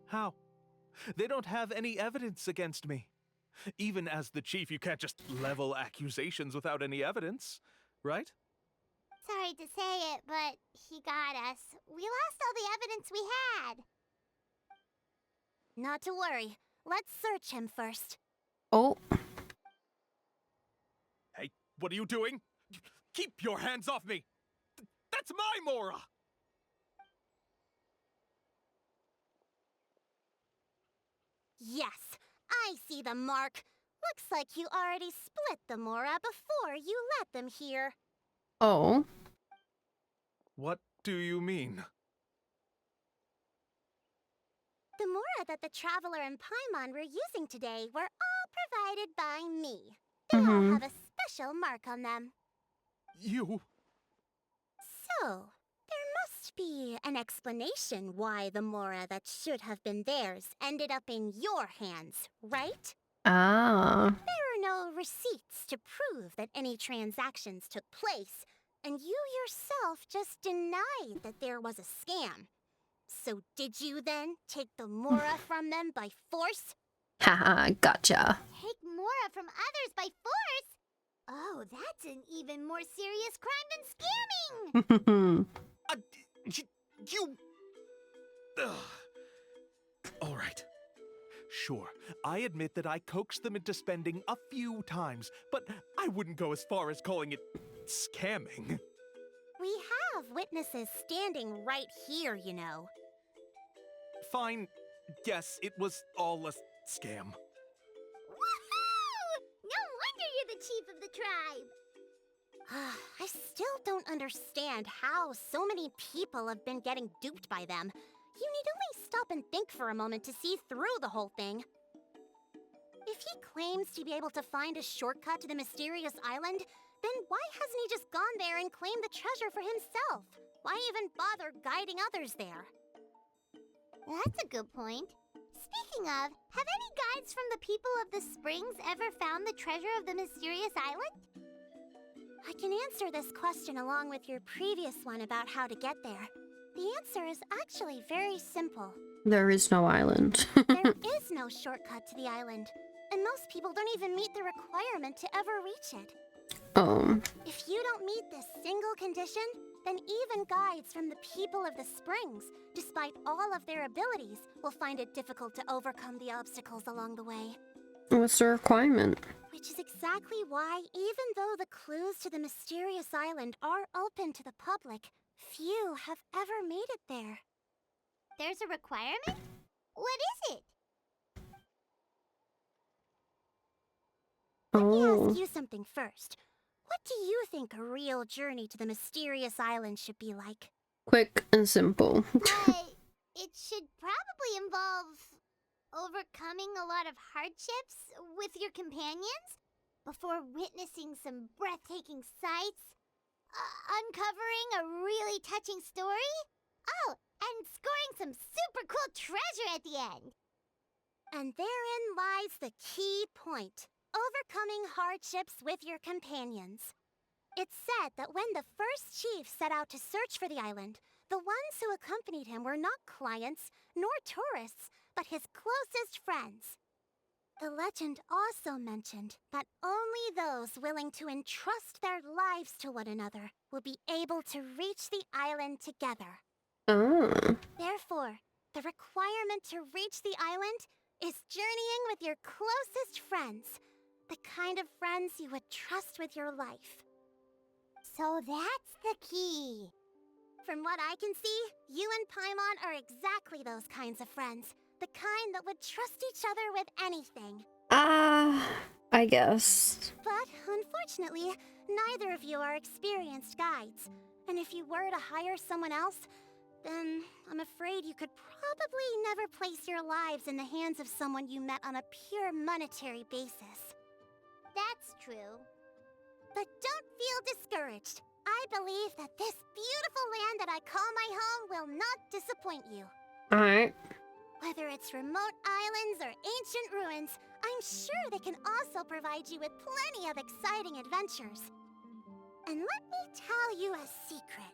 F: How? They don't have any evidence against me. Even as the chief, you can't just level accusations without any evidence, right?
D: Sorry to say it, but he got us. We lost all the evidence we had. Not to worry. Let's search him first.
A: Oh.
F: Hey, what are you doing? Keep your hands off me! That's my Mora!
D: Yes, I see the mark. Looks like you already split the Mora before you let them here.
A: Oh.
F: What do you mean?
D: The Mora that the Traveler and Paimon were using today were all provided by me. They all have a special mark on them.
F: You...
D: So, there must be an explanation why the Mora that should have been theirs ended up in your hands, right?
A: Ah.
D: There are no receipts to prove that any transactions took place, and you yourself just denied that there was a scam. So did you then take the Mora from them by force?
A: Haha, gotcha.
D: Take Mora from others by force? Oh, that's an even more serious crime than scamming!
F: You... Ugh. All right. Sure, I admit that I coaxed them into spending a few times, but I wouldn't go as far as calling it scamming.
D: We have witnesses standing right here, you know.
F: Fine. Yes, it was all a scam.
D: Woohoo! No wonder you're the chief of the tribe! I still don't understand how so many people have been getting duped by them. You need only stop and think for a moment to see through the whole thing. If he claims to be able to find a shortcut to the mysterious island, then why hasn't he just gone there and claimed the treasure for himself? Why even bother guiding others there? That's a good point. Speaking of, have any guides from the people of the Springs ever found the treasure of the mysterious island? I can answer this question along with your previous one about how to get there. The answer is actually very simple.
A: There is no island.
D: There is no shortcut to the island, and most people don't even meet the requirement to ever reach it.
A: Oh.
D: If you don't meet this single condition, then even guides from the people of the Springs, despite all of their abilities, will find it difficult to overcome the obstacles along the way.
A: What's the requirement?
D: Which is exactly why, even though the clues to the mysterious island are open to the public, few have ever made it there. There's a requirement? What is it? Let me ask you something first. What do you think a real journey to the mysterious island should be like?
A: Quick and simple.
D: It should probably involve overcoming a lot of hardships with your companions before witnessing some breathtaking sights, uncovering a really touching story, oh, and scoring some super cool treasure at the end. And therein lies the key point: overcoming hardships with your companions. It's said that when the first chief set out to search for the island, the ones who accompanied him were not clients nor tourists, but his closest friends. The legend also mentioned that only those willing to entrust their lives to one another will be able to reach the island together.
A: Oh.
D: Therefore, the requirement to reach the island is journeying with your closest friends, the kind of friends you would trust with your life. So that's the key. From what I can see, you and Paimon are exactly those kinds of friends. The kind that would trust each other with anything.
A: I guess.
D: But unfortunately, neither of you are experienced guides. And if you were to hire someone else, then I'm afraid you could probably never place your lives in the hands of someone you met on a pure monetary basis. That's true. But don't feel discouraged. I believe that this beautiful land that I call my home will not disappoint you.
A: Alright.
D: Whether it's remote islands or ancient ruins, I'm sure they can also provide you with plenty of exciting adventures. And let me tell you a secret.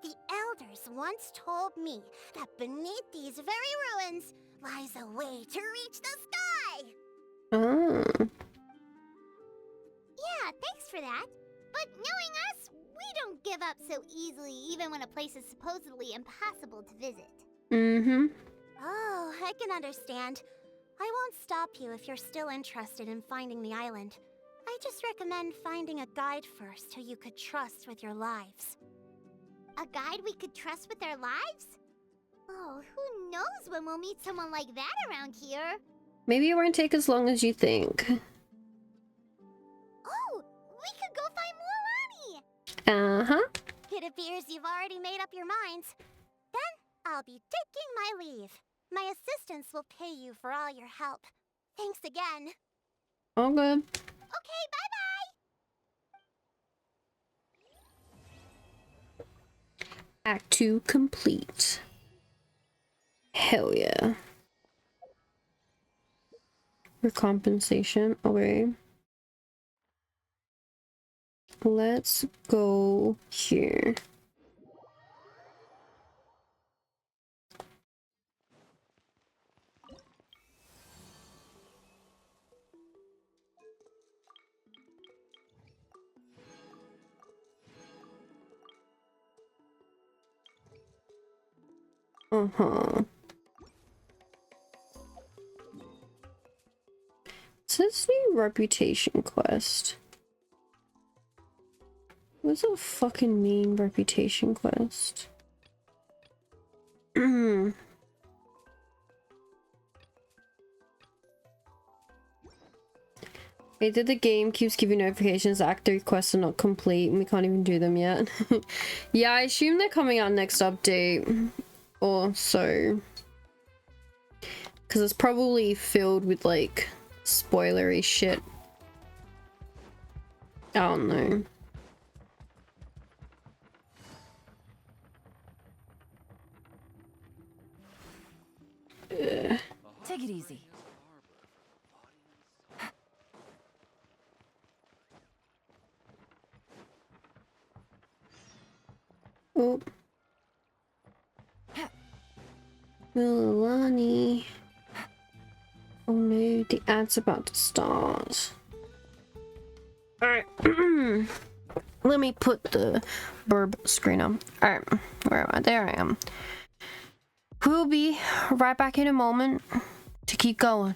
D: The elders once told me that beneath these very ruins lies a way to reach the sky!
A: Oh.
D: Yeah, thanks for that. But knowing us, we don't give up so easily even when a place is supposedly impossible to visit.
A: Mm-hmm.
D: Oh, I can understand. I won't stop you if you're still interested in finding the island. I just recommend finding a guide first who you could trust with your lives. A guide we could trust with our lives? Oh, who knows when we'll meet someone like that around here?
A: Maybe it won't take as long as you think.
D: Oh, we could go find Mualani!
A: Uh-huh.
D: It appears you've already made up your minds. Then I'll be taking my leave. My assistants will pay you for all your help. Thanks again.
A: All good.
D: Okay, bye-bye!
A: Act 2 complete. Hell yeah. Recompensation. Okay. Let's go here. Uh-huh. It says new reputation quest. What's a fucking mean reputation quest? They did the game keeps giving notifications that Act 3 quests are not complete and we can't even do them yet. Yeah, I assume they're coming out next update or so. Because it's probably filled with like spoilery shit. I don't know.
C: Take it easy.
A: Oh. Milani. Oh no, the ad's about to start. Alright. Let me put the burb screen on. Alright, where am I? There I am. We'll be right back in a moment to keep going.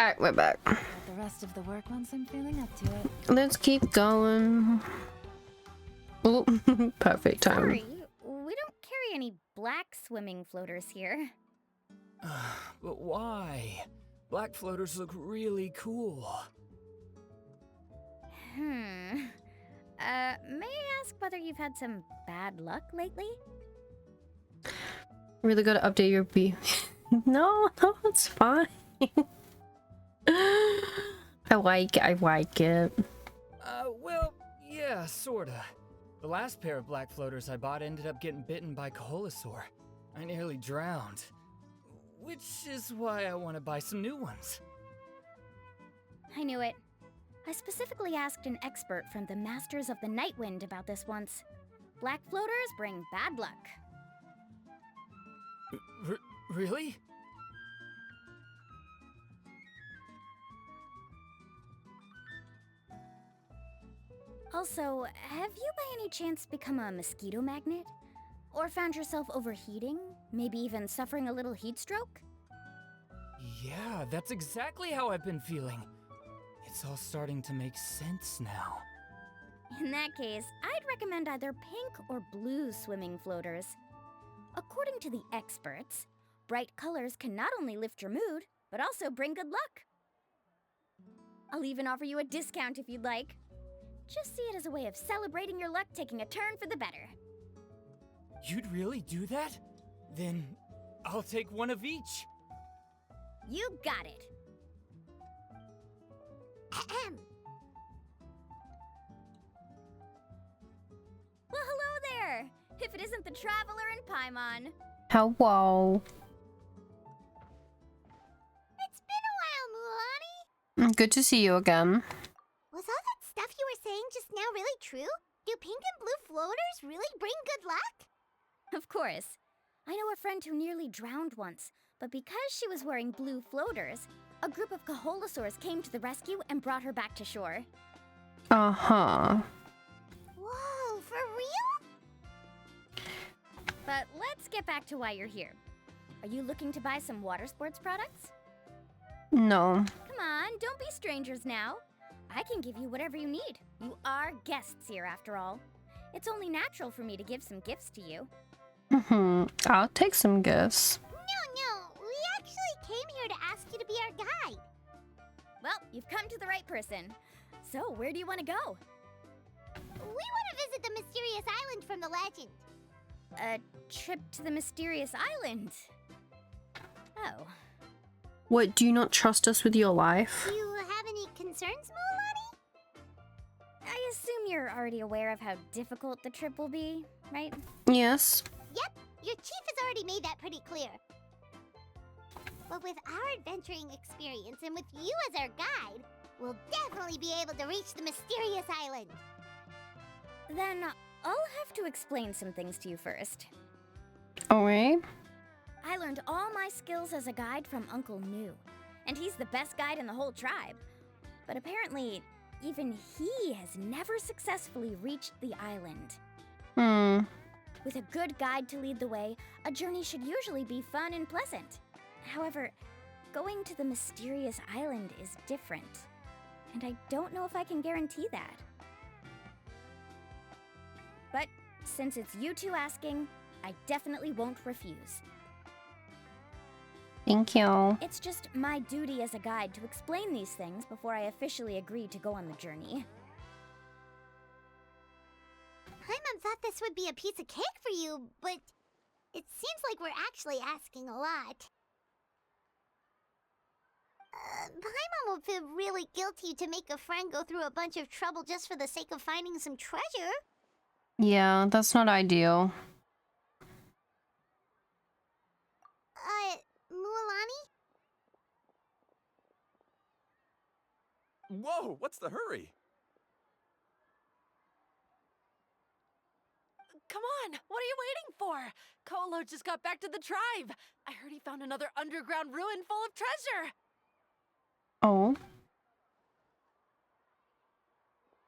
A: Alright, we're back.
C: Got the rest of the work once I'm feeling up to it.
A: Let's keep going. Oh, perfect time.
H: Sorry, we don't carry any black swimming floaters here.
B: But why? Black floaters look really cool.
H: May I ask whether you've had some bad luck lately?
A: Really gotta update your B. No, it's fine. I like it.
B: Well, yeah, sorta. The last pair of black floaters I bought ended up getting bitten by Kaholasaur. I nearly drowned. Which is why I want to buy some new ones.
H: I knew it. I specifically asked an expert from the Masters of the Night Wind about this once. Black floaters bring bad luck.
B: Really?
H: Also, have you by any chance become a mosquito magnet? Or found yourself overheating? Maybe even suffering a little heat stroke?
B: Yeah, that's exactly how I've been feeling. It's all starting to make sense now.
H: In that case, I'd recommend either pink or blue swimming floaters. According to the experts, bright colors can not only lift your mood, but also bring good luck. I'll even offer you a discount if you'd like. Just see it as a way of celebrating your luck taking a turn for the better.
B: You'd really do that? Then I'll take one of each.
H: You got it.
D: Ahem.
H: Well, hello there! If it isn't the Traveler in Paimon.
A: Hello.
D: It's been a while, Mulan.
A: Good to see you again.
D: Was all that stuff you were saying just now really true? Do pink and blue floaters really bring good luck?
H: Of course. I know a friend who nearly drowned once, but because she was wearing blue floaters, a group of Kaholasaurs came to the rescue and brought her back to shore.
A: Uh-huh.
D: Whoa, for real?
H: But let's get back to why you're here. Are you looking to buy some water sports products?
A: No.
H: Come on, don't be strangers now. I can give you whatever you need. You are guests here, after all. It's only natural for me to give some gifts to you.
A: I'll take some gifts.
D: No, we actually came here to ask you to be our guide.
H: Well, you've come to the right person. So, where do you want to go?
D: We want to visit the mysterious island from the legend.
H: A trip to the mysterious island? Oh.
A: What, do you not trust us with your life?
D: Do you have any concerns, Mulan?
H: I assume you're already aware of how difficult the trip will be, right?
A: Yes.
D: Yep, your chief has already made that pretty clear. But with our adventuring experience and with you as our guide, we'll definitely be able to reach the mysterious island.
H: Then I'll have to explain some things to you first.
A: Alright.
H: I learned all my skills as a guide from Uncle New, and he's the best guide in the whole tribe. But apparently, even he has never successfully reached the island. With a good guide to lead the way, a journey should usually be fun and pleasant. However, going to the mysterious island is different, and I don't know if I can guarantee that. But since it's you two asking, I definitely won't refuse.
A: Thank you.
H: It's just my duty as a guide to explain these things before I officially agree to go on the journey.
D: Paimon thought this would be a piece of cake for you, but it seems like we're actually asking a lot. Paimon will feel really guilty to make a friend go through a bunch of trouble just for the sake of finding some treasure.
A: Yeah, that's not ideal.
D: Mualani?
I: Whoa, what's the hurry?
C: Come on, what are you waiting for? Kolo just got back to the tribe. I heard he found another underground ruin full of treasure.
A: Oh.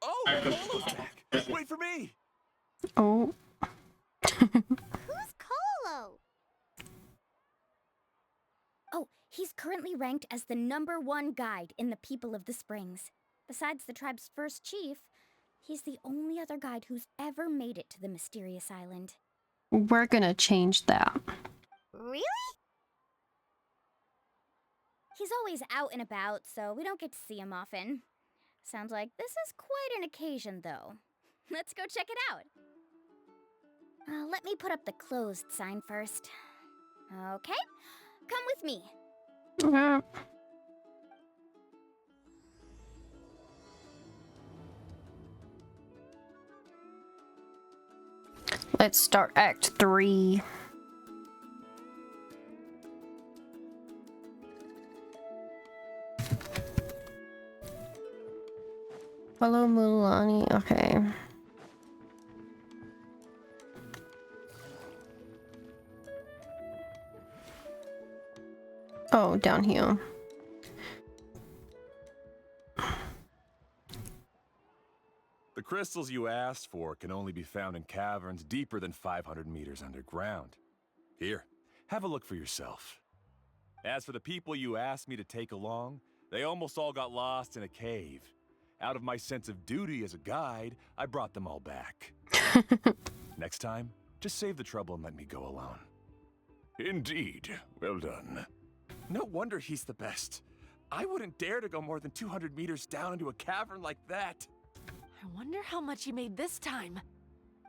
I: Oh, Kolo's back. Wait for me.
A: Oh.
D: Who's Kolo?
H: Oh, He's currently ranked as the #1 guide in the People of the Springs. Besides the tribe's first chief, he's the only other guide who's ever made it to the mysterious island.
A: We're gonna change that.
D: Really?
H: He's always out and about, so we don't get to see him often. Sounds like this is quite an occasion, though. Let's go check it out. Let me put up the closed sign first. Okay, come with me.
A: Uh, Let's start Act 3. Hello, Mulani. Okay. Oh, down here.
J: The crystals you asked for can only be found in caverns deeper than 500 meters underground. Here, have a look for yourself. As for the people you asked me to take along, they almost all got lost in a cave. Out of my sense of duty as a guide, I brought them all back. Next time, just save the trouble and let me go alone.
G: Indeed. Well done.
I: No wonder he's the best. I wouldn't dare to go more than 200 meters down into a cavern like that.
C: I wonder how much he made this time.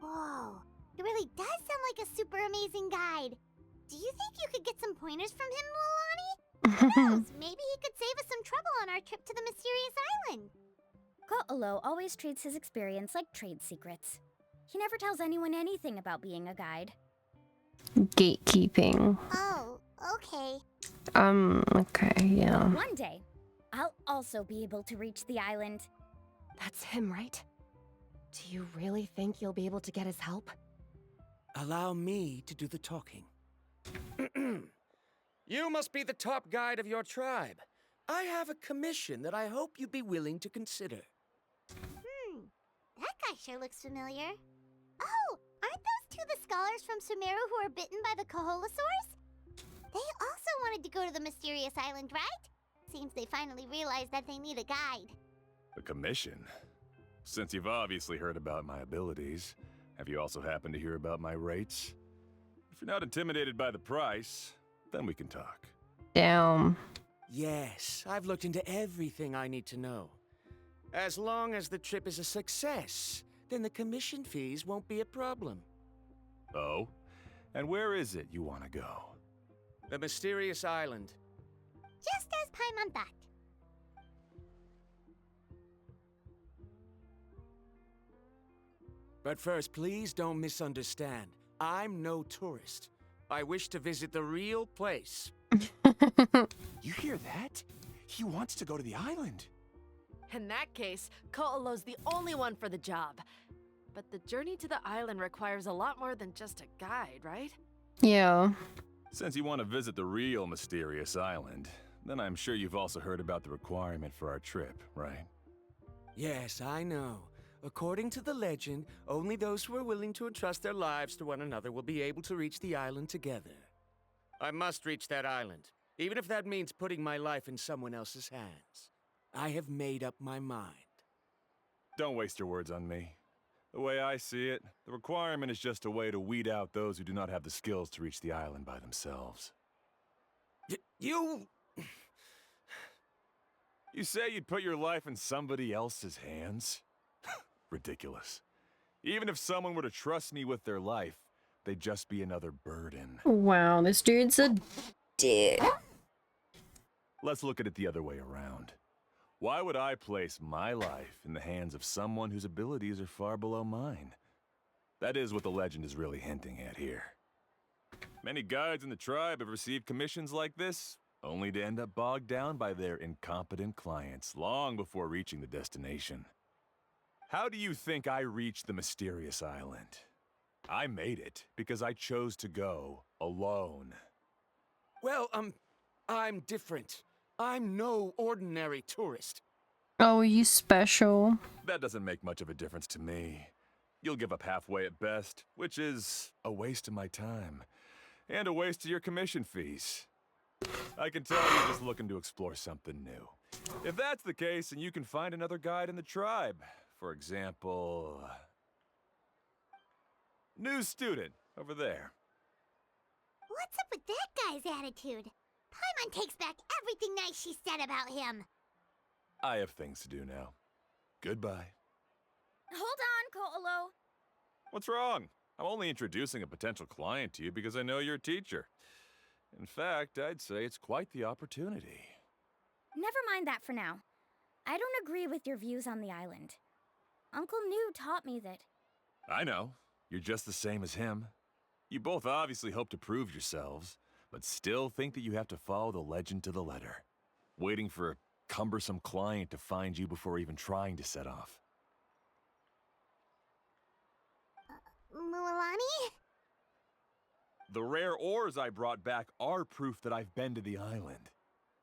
D: Whoa, he really does sound like a super amazing guide. Do you think you could get some pointers from him, Mulani? Who knows? Maybe he could save us some trouble on our trip to the mysterious island.
H: Ko'olo always treats his experience like trade secrets. He never tells anyone anything about being a guide.
A: Gatekeeping.
D: Oh, okay.
A: Okay, yeah.
H: One day, I'll also be able to reach the island.
E: That's him, right? Do you really think you'll be able to get his help?
B: Allow me to do the talking. You must be the top guide of your tribe. I have a commission that I hope you'd be willing to consider.
D: That guy sure looks familiar. Oh, aren't those two the scholars from Sumeru who are bitten by the Kaholosaurs? They also wanted to go to the mysterious island, right? Seems they finally realized that they need a guide.
J: A commission? Since you've obviously heard about my abilities, have you also happened to hear about my rates? If you're not intimidated by the price, then we can talk.
A: Damn.
B: Yes, I've looked into everything I need to know. As long as the trip is a success, then the commission fees won't be a problem.
J: Oh? And where is it you want to go?
B: The mysterious island.
D: Just as Paimon thought.
B: But first, please don't misunderstand. I'm no tourist. I wish to visit the real place.
I: You hear that? He wants to go to the island.
C: In that case, Ko'olo's the only one for the job. But the journey to the island requires a lot more than just a guide, right?
A: Yeah.
J: Since you want to visit the real mysterious island, then I'm sure you've also heard about the requirement for our trip, right?
B: Yes, I know. According to the legend, only those who are willing to entrust their lives to one another will be able to reach the island together. I must reach that island, even if that means putting my life in someone else's hands. I have made up my mind.
J: Don't waste your words on me. The way I see it, the requirement is just a way to weed out those who do not have the skills to reach the island by themselves.
B: You...
J: You say you'd put your life in somebody else's hands? Ridiculous. Even if someone were to trust me with their life, they'd just be another burden.
A: Wow, this dude's a dick.
J: Let's look at it the other way around. Why would I place my life in the hands of someone whose abilities are far below mine? That is what the legend is really hinting at here. Many guides in the tribe have received commissions like this, only to end up bogged down by their incompetent clients long before reaching the destination. How do you think I reached the mysterious island? I made it because I chose to go alone.
B: Well, I'm different. I'm no ordinary tourist.
A: Oh, you special.
J: That doesn't make much of a difference to me. You'll give up halfway at best, which is a waste of my time. And a waste of your commission fees. I can tell you're just looking to explore something new. If that's the case, then you can find another guide in the tribe. For example... new student, over there.
D: What's up with that guy's attitude? Paimon takes back everything nice she said about him.
J: I have things to do now. Goodbye.
H: Hold on, Ko'olo.
J: What's wrong? I'm only introducing a potential client to you because I know you're a teacher. In fact, I'd say it's quite the opportunity.
H: Never mind that for now. I don't agree with your views on the island. Uncle New taught me that...
J: I know. You're just the same as him. You both obviously hope to prove yourselves, but still think that you have to follow the legend to the letter, waiting for a cumbersome client to find you before even trying to set off.
D: Mualani?
J: The rare ores I brought back are proof that I've been to the island.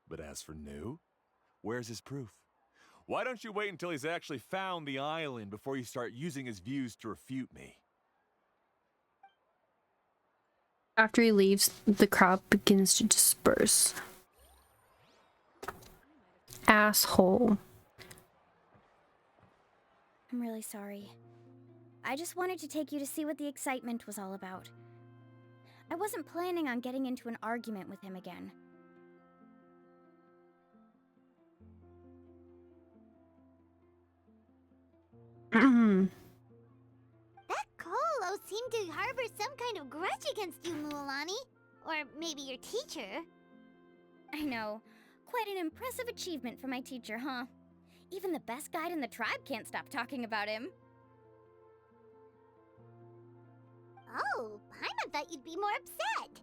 J: But as for New, where's his proof? Why don't you wait until he's actually found the island before you start using his views to refute me?
A: After he leaves, the crowd begins to disperse. Asshole.
H: I'm really sorry. I just wanted to take you to see what the excitement was all about. I wasn't planning on getting into an argument with him again.
D: That Ko'olo seemed to harbor some kind of grudge against you, Mualani. Or maybe your teacher.
H: I know. Quite an impressive achievement for my teacher, huh? Even the best guide in the tribe can't stop talking about him.
D: Oh, Paimon thought you'd be more upset.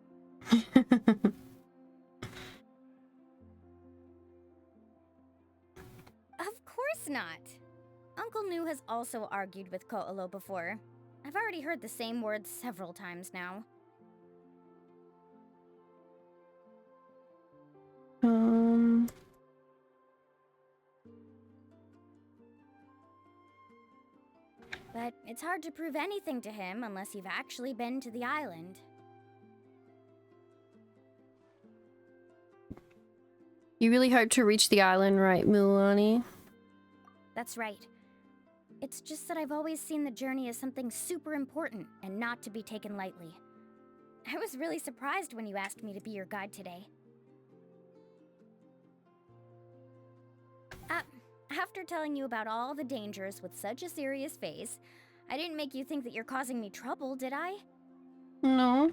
H: Of course not. Uncle New has also argued with Ko'olo before. I've already heard the same words several times now. But it's hard to prove anything to him unless you've actually been to the island.
A: You really hope to reach the island, right, Mualani?
H: That's right. It's just that I've always seen the journey as something super important and not to be taken lightly. I was really surprised when you asked me to be your guide today. After telling you about all the dangers with such a serious face, I didn't make you think that you're causing me trouble, did I?
A: No.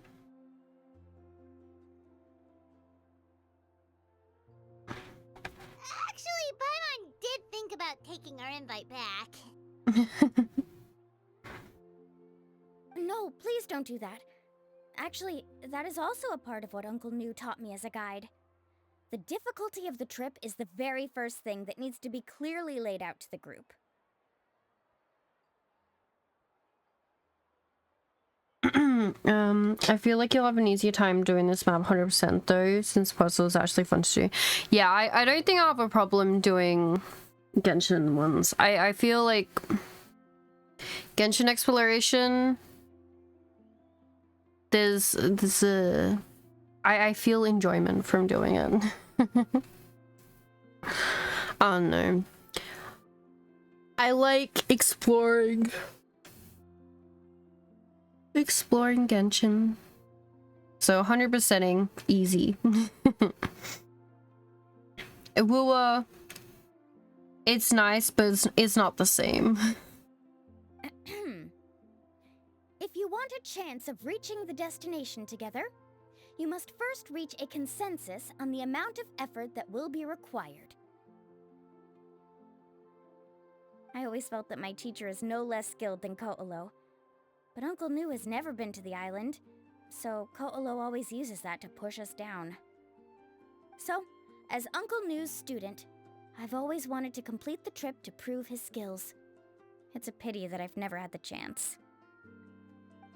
D: Actually, Paimon did think about taking our invite back.
H: No, please don't do that. Actually, that is also a part of what Uncle New taught me as a guide. The difficulty of the trip is the very first thing that needs to be clearly laid out to the group.
A: I feel like you'll have an easier time doing this map 100% though, since puzzle is actually fun to do. Yeah, I don't think I'll have a problem doing Genshin ones. I feel like Genshin exploration, I feel enjoyment from doing it. Oh no. I like exploring Genshin. So 100%ing easy. Wuwa, it's nice, but it's not the same.
H: If you want a chance of reaching the destination together, you must first reach a consensus on the amount of effort that will be required. I always felt that my teacher is no less skilled than Ko'olo, but Uncle New has never been to the island, so Ko'olo always uses that to push us down. So, as Uncle New's student, I've always wanted to complete the trip to prove his skills. It's a pity that I've never had the chance.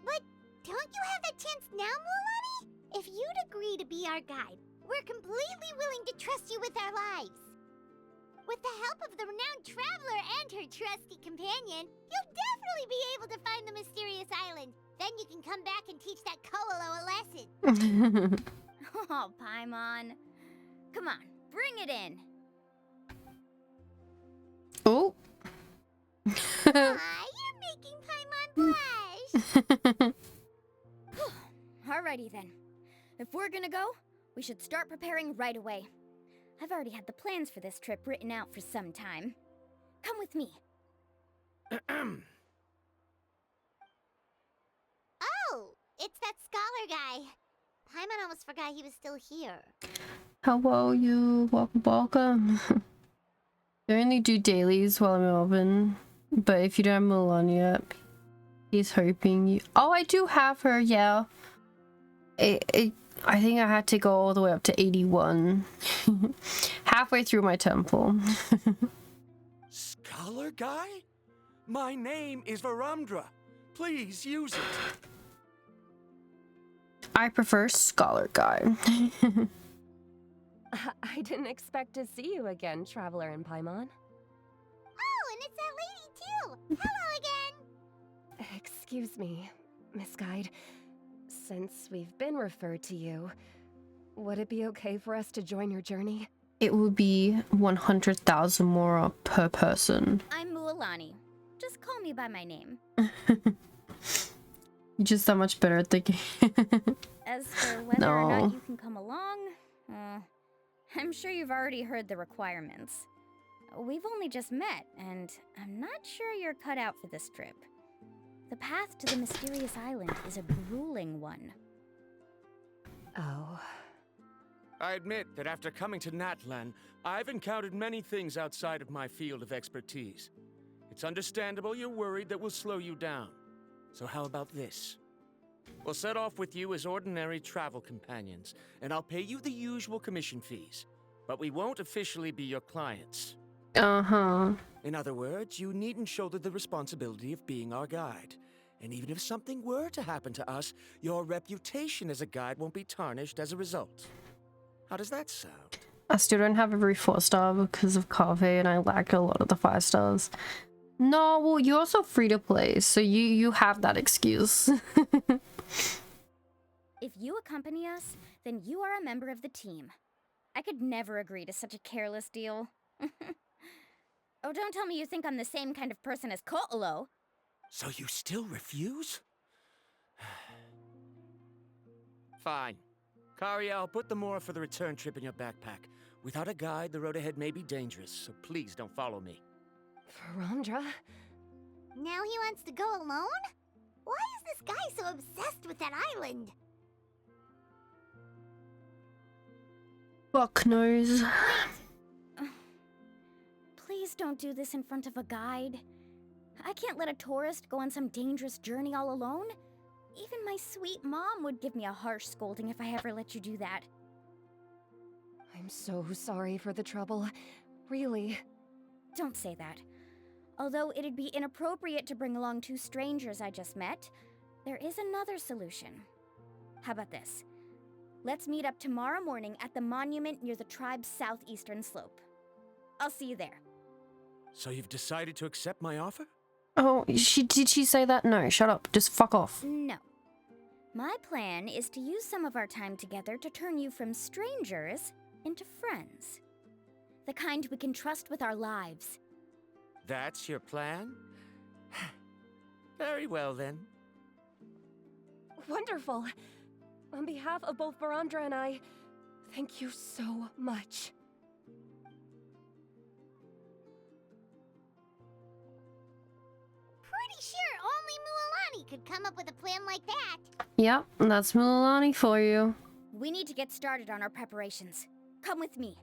D: But don't you have that chance now, Mualani? If you'd agree to be our guide, we're completely willing to trust you with our lives. With the help of the renowned traveler and her trusty companion, you'll definitely be able to find the mysterious island. Then you can come back and teach that Ko'olo a lesson.
H: Oh, Paimon. Come on, bring it in.
A: Oh.
D: Aw, you're making Paimon blush.
H: Alrighty then. If we're gonna go, we should start preparing right away. I've already had the plans for this trip written out for some time. Come with me.
D: Oh, it's that scholar guy. Paimon almost forgot he was still here.
A: Hello, you. Welcome, welcome. I only do dailies while I'm open, but if you don't have Mulan yet, he's hoping you. Oh, I do have her. Yeah. I think I had to go all the way up to 81. Halfway through my temple.
B: Scholar guy? My name is Varumdra. Please use it.
A: I prefer scholar guy.
E: I didn't expect to see you again, Traveler and Paimon.
D: Oh, and it's that lady too. Hello again.
E: Excuse me, Miss Guide. Since we've been referred to you, would it be okay for us to join your journey?
A: It would be 100,000 more per person.
H: I'm Mualani. Just call me by my name.
A: You're just so much better at the game.
H: As for whether or not you can come along, I'm sure you've already heard the requirements. We've only just met, and I'm not sure you're cut out for this trip. The path to the mysterious island is a grueling one.
E: Oh.
B: I admit that after coming to Natlan, I've encountered many things outside of my field of expertise. It's understandable you're worried that we'll slow you down. So how about this? We'll set off with you as ordinary travel companions, and I'll pay you the usual commission fees. But we won't officially be your clients.
A: Uh-huh.
B: In other words, you needn't shoulder the responsibility of being our guide. And even if something were to happen to us, your reputation as a guide won't be tarnished as a result. How does that sound?
A: I still don't have every 4-star because of Kave, and I lack a lot of the 5 stars. No, well, you're also free to play, so you have that excuse.
H: If you accompany us, then you are a member of the team. I could never agree to such a careless deal. Oh, don't tell me you think I'm the same kind of person as Ko'olo.
B: So you still refuse? Fine. Kariel, put the Mora for the return trip in your backpack. Without a guide, the road ahead may be dangerous, so please don't follow me.
E: Varumdra?
D: Now he wants to go alone? Why is this guy so obsessed with that island?
A: Fuck knows.
H: Please don't do this in front of a guide. I can't let a tourist go on some dangerous journey all alone. Even my sweet mom would give me a harsh scolding if I ever let you do that.
E: I'm so sorry for the trouble. Really.
H: Don't say that. Although it'd be inappropriate to bring along 2 strangers I just met, there is another solution. How about this? Let's meet up tomorrow morning at the monument near the tribe's southeastern slope. I'll see you there.
B: So you've decided to accept my offer?
A: Oh, did she say that? No, shut up. Just fuck off.
H: No. My plan is to use some of our time together to turn you from strangers into friends. The kind we can trust with our lives.
B: That's your plan? Very well, then.
E: Wonderful. On behalf of both Varumdra and I, thank you so much.
D: Pretty sure only Mualani could come up with a plan like that.
A: Yep, that's Mulan for you.
H: We need to get started on our preparations. Come with me.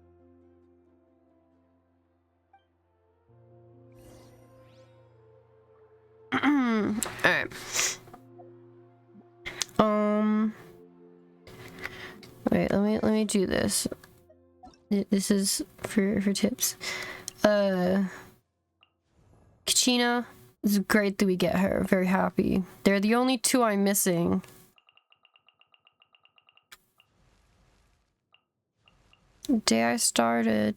A: Alright. Wait, let me do this. This is for tips. Kachina, it's great that we get her. Very happy. They're the only 2 I'm missing. The day I started,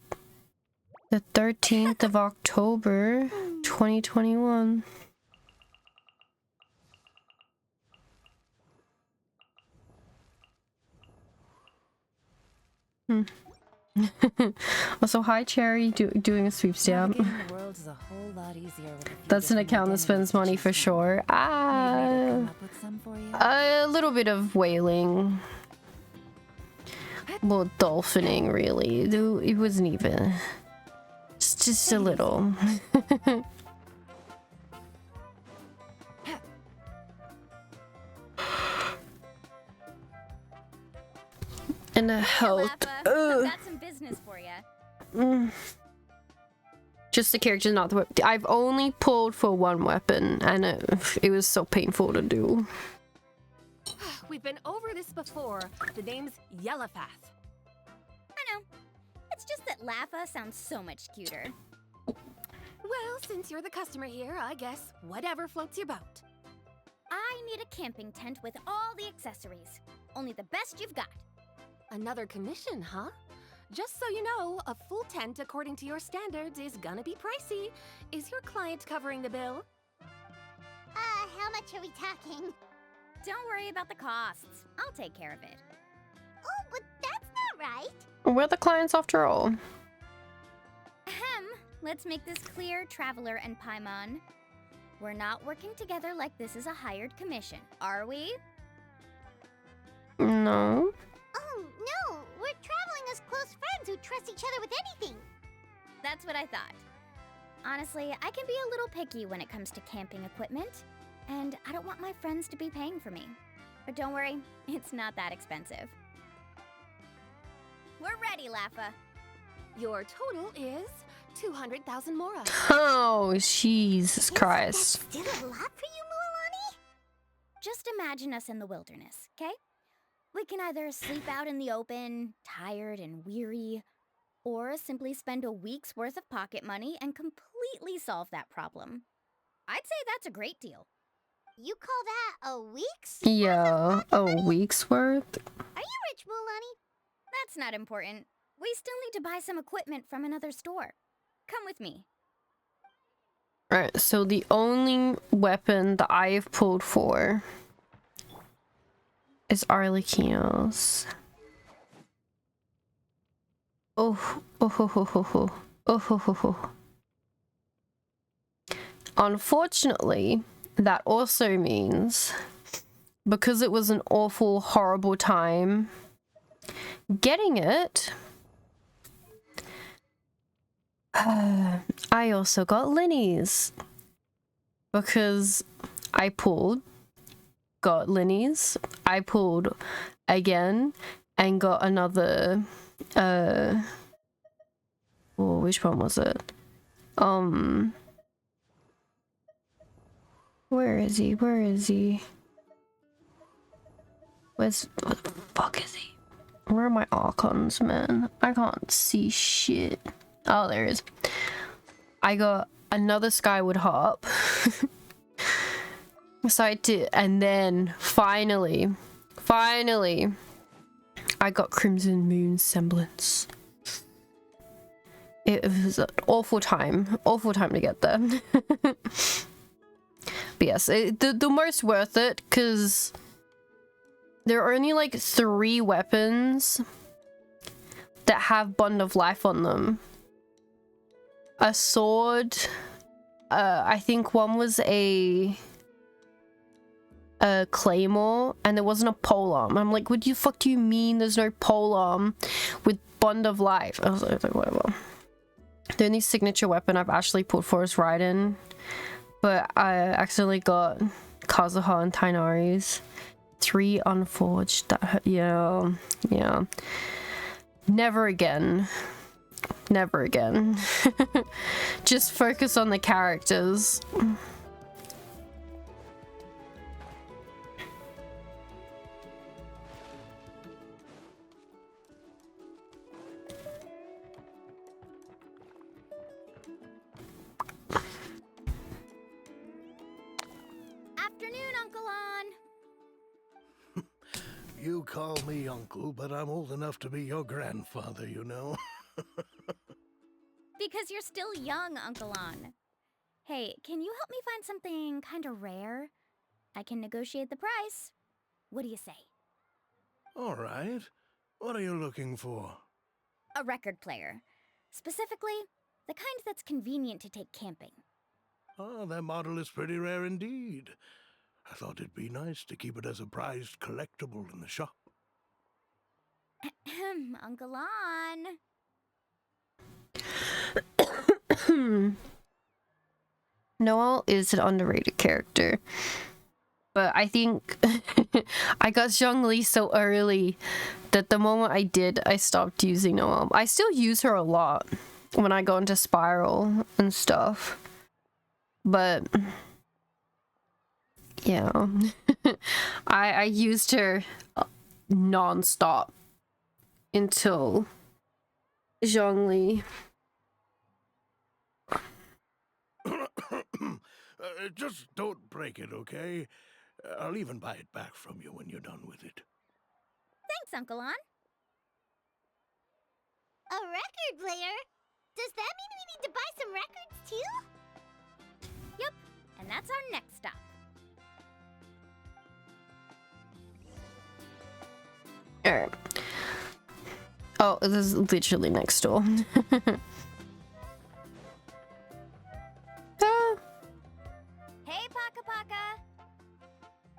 A: the 13th of October, 2021. Also, hi Cherry, doing a sweep stamp.
K: Navigating the world is a whole lot easier with a few
A: That's an
K: different
A: account that spends
K: identities to
A: money for
K: choose from.
A: sure.
K: Need me to come up with some for you?
A: A little bit of whaling. Well, dolphining, really. Though it wasn't even. Just a little. And a health.
H: I've got some business for you.
A: Just the character, not the weapon. I've only pulled for one weapon, and it was so painful to do.
C: We've been over this before. The name's Yellowfath.
H: I know. It's just that Laffa sounds so much cuter.
C: Well, since you're the customer here, I guess whatever floats your boat.
H: I need a camping tent with all the accessories. Only the best you've got.
C: Another commission, huh? Just so you know, a full tent according to your standards is gonna be pricey. Is your client covering the bill?
D: How much are we talking?
H: Don't worry about the costs. I'll take care of it.
D: Oh, but that's not right.
A: We're the clients after all.
H: Ahem. Let's make this clear, Traveler and Paimon. We're not working together like this is a hired commission, are we?
A: No.
D: Oh, no. We're traveling as close friends who trust each other with anything.
H: That's what I thought. Honestly, I can be a little picky when it comes to camping equipment, and I don't want my friends to be paying for me. But don't worry, it's not that expensive. We're ready, Laffa.
C: Your total is 200,000 mora.
A: Oh, Jesus Christ.
D: Still a lot for you, Mualani?
H: Just imagine us in the wilderness, okay? We can either sleep out in the open, tired and weary, or simply spend a week's worth of pocket money and completely solve that problem. I'd say that's a great deal.
D: You call that a week's?
A: Yeah, a week's worth?
D: Are you rich, Mualani?
H: That's not important. We still need to buy some equipment from another store. Come with me.
A: Alright, so the only weapon that I've pulled for is Arlecchino's. Oh, oh, ho, ho, ho, ho. Oh, ho, ho, ho. Unfortunately, that also means, because it was an awful, horrible time getting it, I also got Linny's. Because I pulled, got Linny's, I pulled again, and got another, oh, which one was it? Where is he? Where is he? What the fuck is he? Where are my Archons, man? I can't see shit. Oh, there it is. I got another Skyward Harp. So I did, and then finally, I got Crimson Moon Semblance. It was an awful time to get there. But yes, the most worth it, because there are only like 3 weapons that have Bond of Life on them. A sword, I think one was a claymore, and there wasn't a polearm. I'm like, what the fuck do you mean there's no polearm with Bond of Life? I was like, whatever. The only signature weapon I've actually pulled for is Raiden, but I accidentally got Kazuha and Tainari's. 3 unforged. That, yeah. Never again. Never again. Just focus on the characters.
H: Afternoon, Uncle On.
L: You call me uncle, but I'm old enough to be your grandfather, you know.
H: Because you're still young, Uncle On. Hey, can you help me find something kind of rare? I can negotiate the price. What do you say?
L: All right. What are you looking for?
H: A record player. Specifically, the kind that's convenient to take camping.
L: Oh, that model is pretty rare indeed. I thought it'd be nice to keep it as a prized collectible in the shop.
H: Uncle On.
A: Noel is an underrated character. But I think I got Zhongli so early that the moment I did, I stopped using Noel. I still use her a lot when I go into Spiral and stuff. But yeah, I used her non-stop until Zhongli.
L: Just don't break it, okay? I'll even buy it back from you when you're done with it.
H: Thanks, Uncle On.
D: A record player? Does that mean we need to buy some records too?
H: Yep, and that's our next stop.
A: Alright. Oh, this is literally next door.
H: Hey, Paka Paka!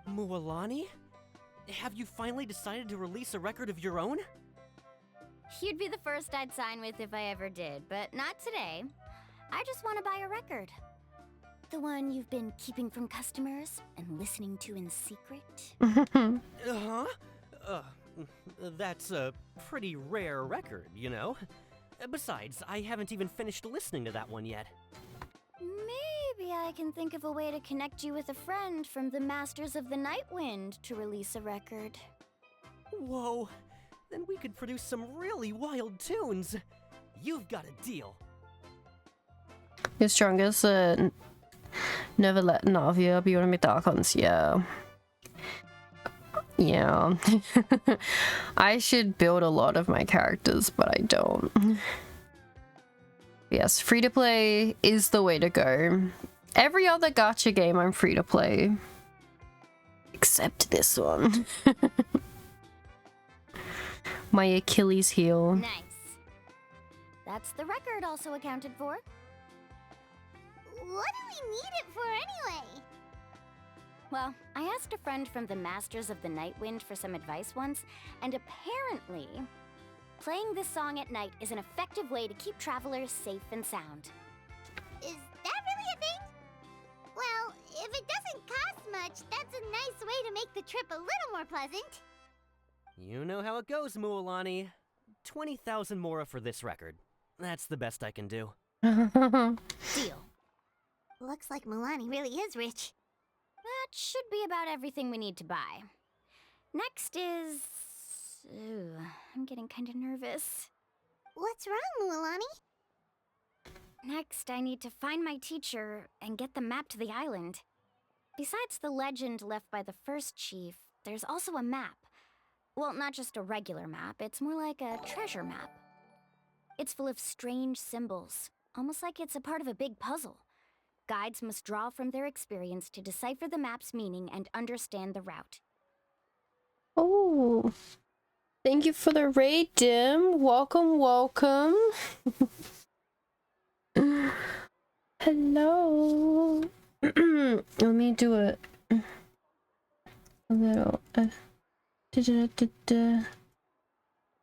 M: Mualani? Have you finally decided to release a record of your own?
H: You'd be the first I'd sign with if I ever did, but not today. I just want to buy a record. The one you've been keeping from customers and listening to in secret.
M: Uh-huh. That's a pretty rare record, you know? Besides, I haven't even finished listening to that one yet.
H: Maybe I can think of a way to connect you with a friend from the Masters of the Night Wind to release a record.
M: Whoa, then we could produce some really wild tunes. You've got a deal.
A: Your strongest, never let Navia be one of my dark ones, yeah. Yeah. I should build a lot of my characters, but I don't. Yes, free to play is the way to go. Every other gacha game I'm free to play. Except this one. My Achilles heel.
H: Nice. That's the record also accounted for.
D: What do we need it for anyway?
H: Well, I asked a friend from the Masters of the Night Wind for some advice once, and apparently, playing this song at night is an effective way to keep travelers safe and sound.
D: Is that really a thing? Well, if it doesn't cost much, that's a nice way to make the trip a little more pleasant.
M: You know how it goes, Mualani. 20,000 mora for this record. That's the best I can do.
H: Deal.
D: Looks like Milani really is rich.
H: That should be about everything we need to buy. Next is... Ooh, I'm getting kind of nervous.
D: What's wrong, Mualani?
H: Next, I need to find my teacher and get the map to the island. Besides the legend left by the first chief, there's also a map. Well, not just a regular map, it's more like a treasure map. It's full of strange symbols, almost like it's a part of a big puzzle. Guides must draw from their experience to decipher the map's meaning and understand the route.
A: Oh, thank you for the raid, Dim. Welcome, welcome. Hello. Let me do it. A little. What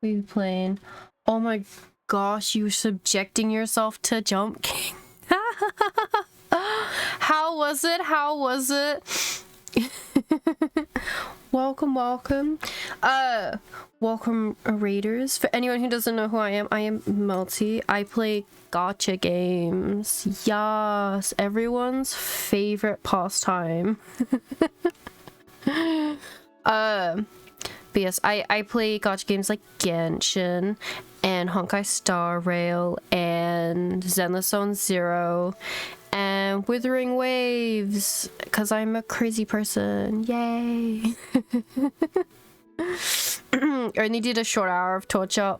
A: are you playing? Oh my gosh, you subjecting yourself to Jump King. How was it? How was it? Welcome, welcome. Welcome, raiders. For anyone who doesn't know who I am Melty. I play gacha games. Yes, everyone's favorite pastime. But yes, I play gacha games like Genshin and Honkai Star Rail and Zenless Zone Zero and Withering Waves because I'm a crazy person. Yay! I only did a short hour of torture.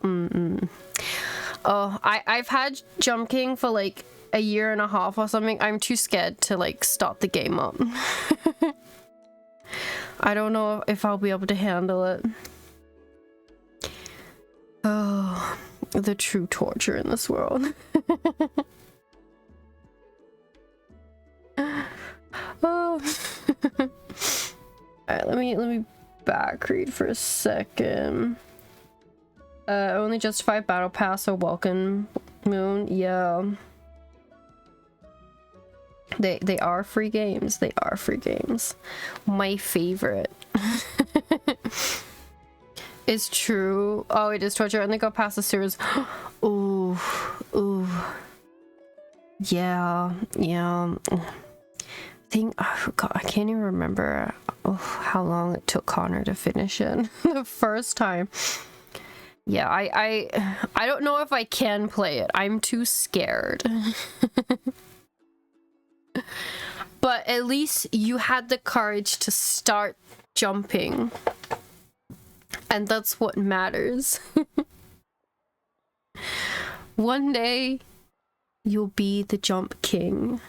A: Oh, I've had Jump King for like a year and a half or something. I'm too scared to like start the game up. I don't know if I'll be able to handle it. Oh, the true torture in this world. Oh. Alright, let me back read for a second. Only justified battle pass or welcome moon. Yeah. They are free games. They are free games. My favorite. It's true. Oh, it is torture and they go past the sewers. Ooh. Ooh. Yeah. Yeah. Oh God, I can't even remember how long it took Connor to finish it the first time. Yeah, I don't know if I can play it. I'm too scared. But at least you had the courage to start jumping. And that's what matters. One day, you'll be the jump king.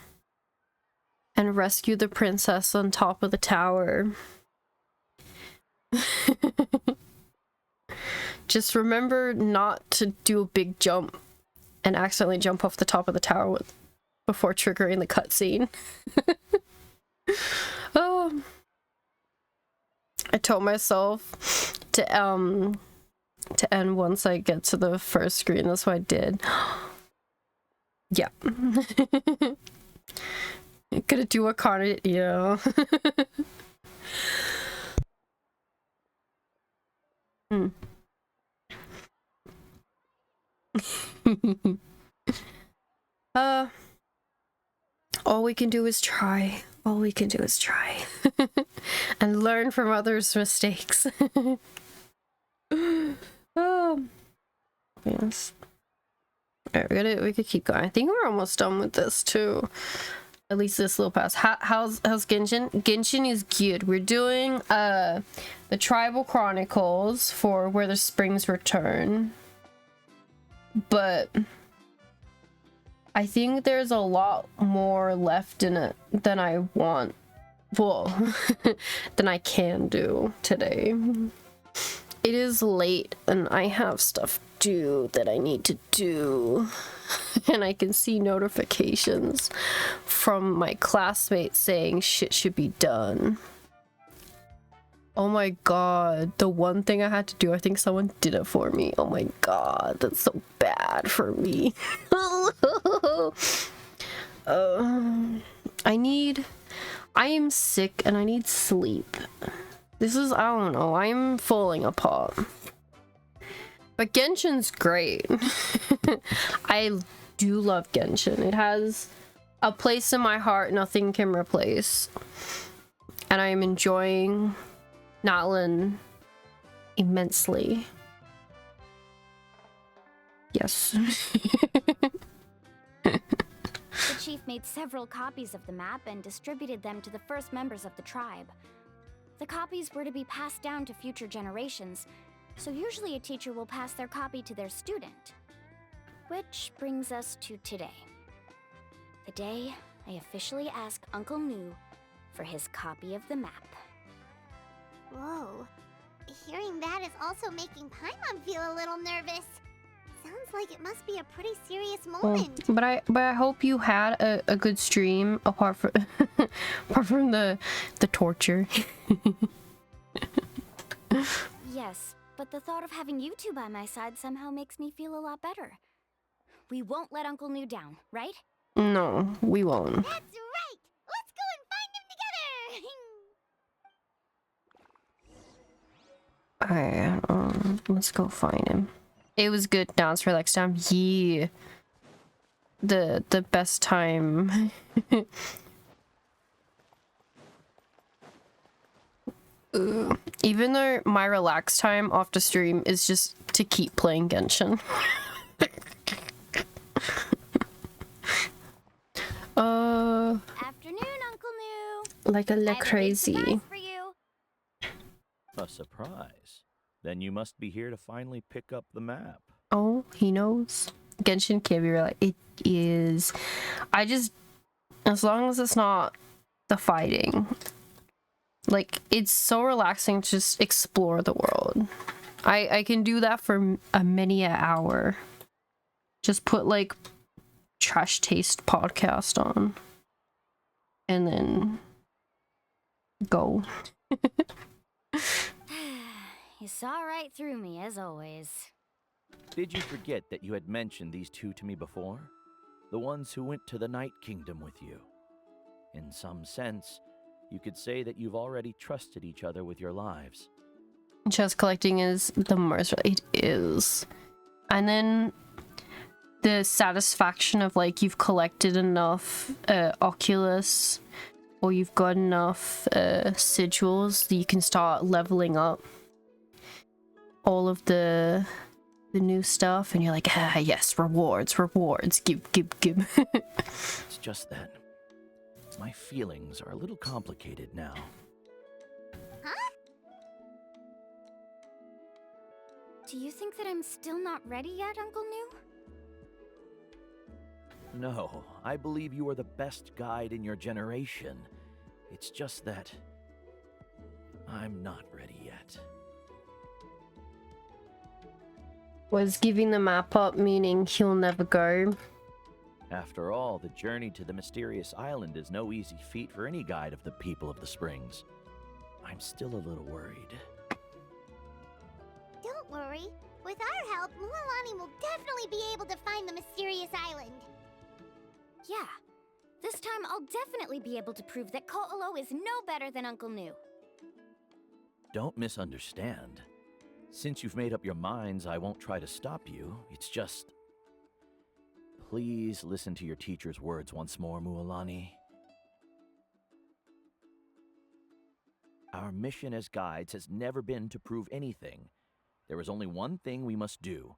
A: And rescue the princess on top of the tower. Just remember not to do a big jump and accidentally jump off the top of the tower before triggering the cutscene. Oh, I told myself to end once I get to the first screen. That's what I did. Yeah. Gonna do a Connor, you know. All we can do is try. All we can do is try. And learn from others' mistakes. Oh. Yes. Alright, we could keep going. I think we're almost done with this too. At least this little pass. How's Genshin? Genshin is good. We're doing the Tribal Chronicles for Where the Springs Return. But I think there's a lot more left in it than I want. Well, than I can do today. It is late and I have stuff due that I need to do. And I can see notifications from my classmates saying shit should be done. Oh my god, the one thing I had to do, I think someone did it for me. Oh my god, that's so bad for me. I am sick and I need sleep. This is, I don't know, I'm falling apart. But Genshin's great. I do love Genshin. It has a place in my heart nothing can replace. And I am enjoying Natlan immensely. Yes.
H: The chief made several copies of the map and distributed them to the first members of the tribe. The copies were to be passed down to future generations, so usually a teacher will pass their copy to their student. Which brings us to today. The day I officially ask Uncle Nu for his copy of the map.
D: Whoa. Hearing that is also making Paimon feel a little nervous. Sounds like it must be a pretty serious moment.
A: But I hope you had a good stream apart from apart from the torture.
H: Yes, but the thought of having you two by my side somehow makes me feel a lot better. We won't let Uncle Nu down, right?
A: No, we won't.
D: That's right! Let's go and find him together!
A: Alright, let's go find him. It was good. Now it's relaxed time. Yeah. The best time. Even though my relaxed time off the stream is just to keep playing Genshin.
H: Afternoon, Uncle Nu.
A: Like crazy.
H: For you.
N: A surprise. Then you must be here to finally pick up the map.
A: Oh, he knows. Genshin can't be relaxed. It is. I just, as long as it's not the fighting. Like, it's so relaxing to just explore the world. I can do that for many an hour. Just put like Trash Taste podcast on and then go.
H: You saw right through me, as always.
N: Did you forget that you had mentioned these two to me before? The ones who went to the Night Kingdom with you. In some sense, you could say that you've already trusted each other with your lives.
A: Chest collecting is the most, it is. And then the satisfaction of like you've collected enough Oculus, or you've got enough sigils that you can start leveling up all of the new stuff, and you're like, ah yes, rewards, give.
N: It's just that my feelings are a little complicated now.
D: Huh?
H: Do you think that I'm still not ready yet, Uncle New?
N: No, I believe you are the best guide in your generation. It's just that I'm not ready yet.
A: Was giving the map up meaning he'll never go?
N: After all, the journey to the mysterious island is no easy feat for any guide of the people of the Springs. I'm still a little worried.
D: Don't worry. With our help, Mualani will definitely be able to find the mysterious island.
H: Yeah. This time I'll definitely be able to prove that Ko'olo is no better than Uncle New.
N: Don't misunderstand. Since you've made up your minds, I won't try to stop you. It's just... Please listen to your teacher's words once more, Mualani. Our mission as guides has never been to prove anything. There is only one thing we must do.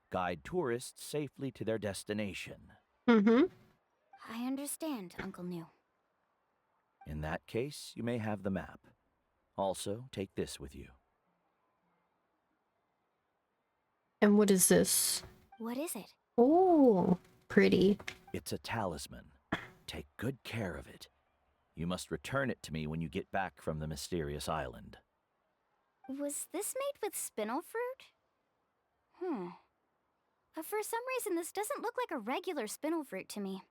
N: Guide tourists safely to their destination.
A: Mm-hmm.
H: I understand, Uncle New.
N: In that case, you may have the map. Also, take this with you.
A: And what is this?
H: What is it?
A: Oh, pretty.
N: It's a talisman. Take good care of it. You must return it to me when you get back from the mysterious island.
H: Was this made with spinel fruit? For some reason, this doesn't look like a regular spinel fruit to me.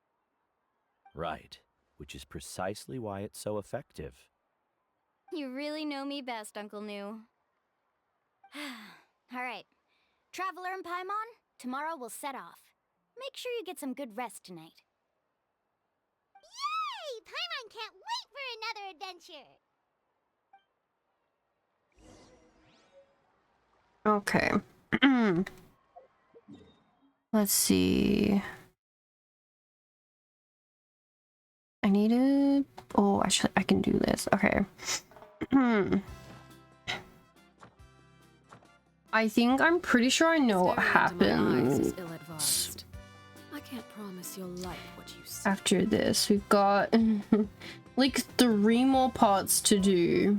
N: Right, which is precisely why it's so effective.
H: You really know me best, Uncle New. All right. Traveler and Paimon, tomorrow we'll set off. Make sure you get some good rest tonight.
D: Yay! Paimon can't wait for another adventure!
A: Okay. Let's see. I need to... Oh, actually, I can do this. Okay. I think I'm pretty sure I know what happens
C: I can't promise you'll like what you see.
A: after this. We've got like 3 more parts to do.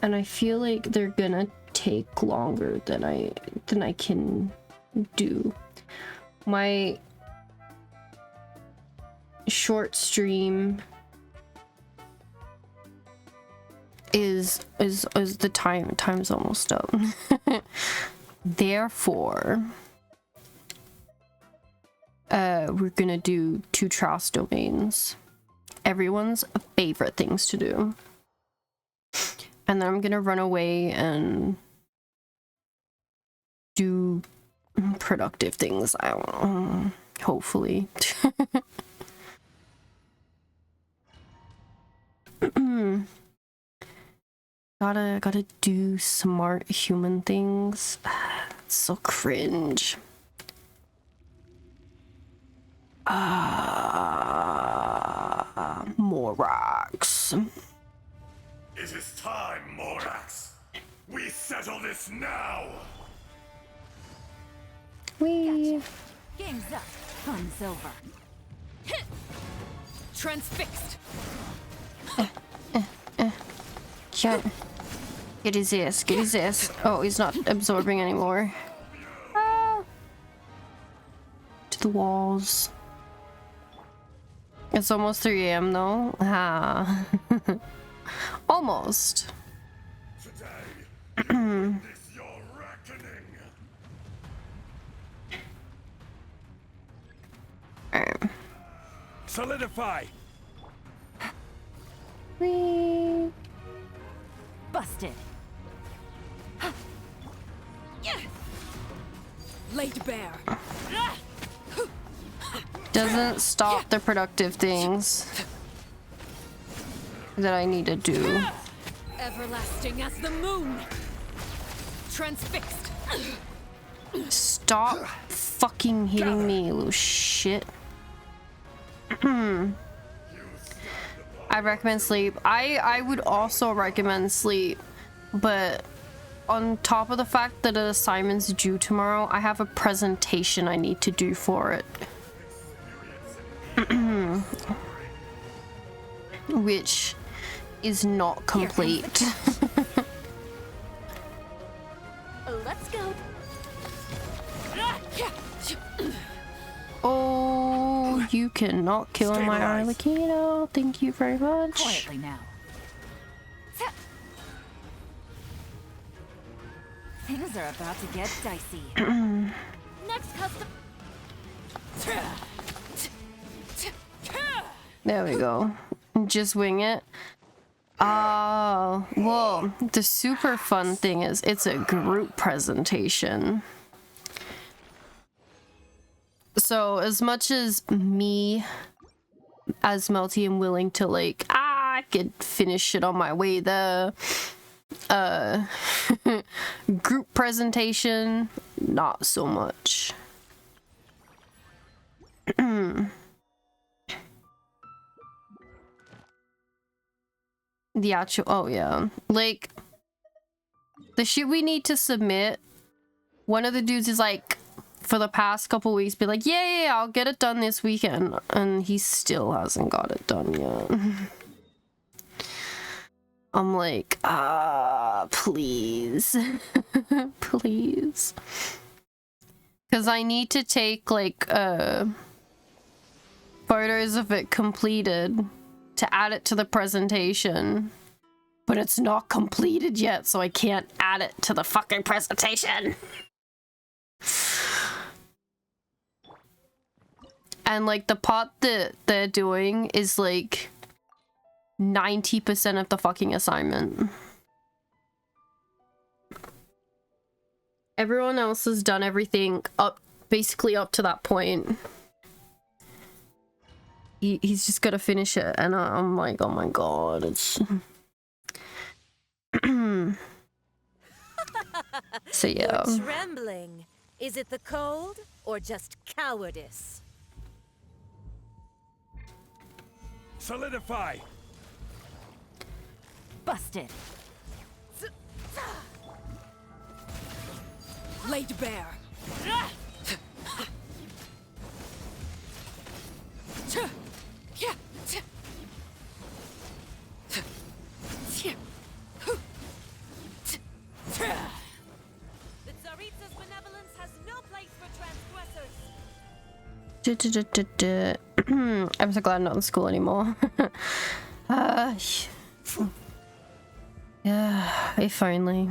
A: And I feel like they're gonna take longer than I can do. My short stream is the time's almost up. Therefore, we're gonna do 2 Trouse domains. Everyone's favorite things to do. And then I'm gonna run away and do productive things. I don't know. Hopefully. Gotta do smart human things. It's so cringe. More rocks.
O: It is time, Morax. We settle this now.
A: We
K: Game's up. Fun's over. Transfixed.
A: Get his ass. Get his ass. Oh, he's not absorbing anymore. Ah. To the walls. It's almost 3 AM though. Ah. Almost. Alright.
I: Solidify.
A: Whee.
K: Busted. Laid bare.
A: Doesn't stop the productive things that I need to do.
K: Everlasting as the moon. Transfixed.
A: Stop fucking hitting me, you little shit. I recommend sleep. I would also recommend sleep, but on top of the fact that an assignment's due tomorrow, I have a presentation I need to do for it. Which is not complete.
C: Let's go.
A: Oh, you cannot kill my Arlecchino. Thank you very much.
K: Quietly now. Things are about to get dicey.
C: Next custom.
A: There we go. Just wing it. Well, the super fun thing is it's a group presentation. So as much as me, as Melty, am willing to like, I could finish it on my way there. Group presentation, not so much. The actual, oh yeah, like the shit we need to submit, one of the dudes is like, for the past couple weeks, be like, yeah, I'll get it done this weekend, and he still hasn't got it done yet. I'm like, please. Please. Because I need to take like photos of it completed to add it to the presentation, but it's not completed yet, so I can't add it to the fucking presentation. And like the part that they're doing is like 90% of the fucking assignment. Everyone else has done everything up, basically up to that point. He's just gotta finish it, and I'm like, oh my god, it's... So yeah.
P: You're trembling. Is it the cold or just cowardice?
I: Solidify.
K: Busted. Laid bare.
P: The Tsaritsa's benevolence has no place for transgressors.
A: I'm so glad I'm not in school anymore. Yeah, if only.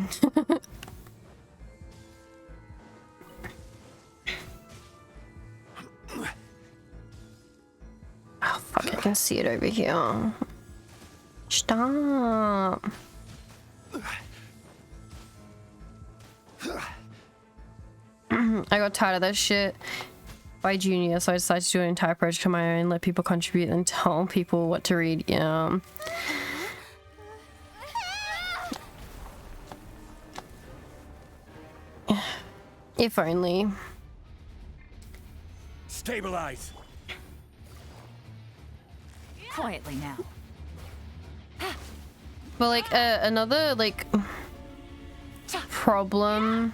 A: Oh fuck, I can see it over here. Stop. I got tired of that shit by junior, so I decided to do an entire project on my own, let people contribute and tell people what to read. Yeah. If only.
I: Stabilize.
K: Quietly now.
A: But like another like problem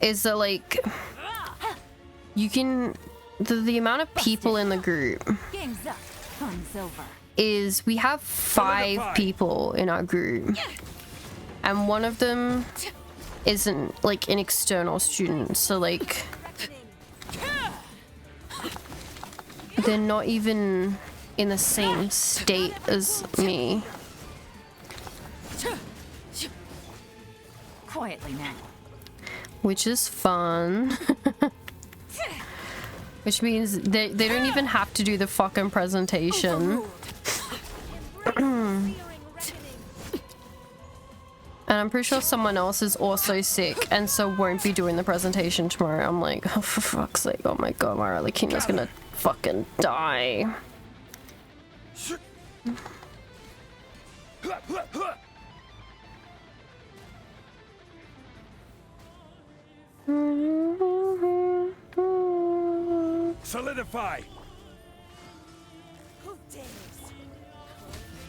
A: is that like you can the amount of people in the group
K: Game's up. Fun's over.
A: is we have 5 people in our group, and one of them isn't like an external student, so like they're not even in the same state as me.
K: Quietly now.
A: Which is fun. Which means they don't even have to do the fucking presentation. And I'm pretty sure someone else is also sick and so won't be doing the presentation tomorrow. I'm like, oh, for fuck's sake, oh my god, my Arlecchino's gonna fucking die.
O: Solidify!
P: Who dares?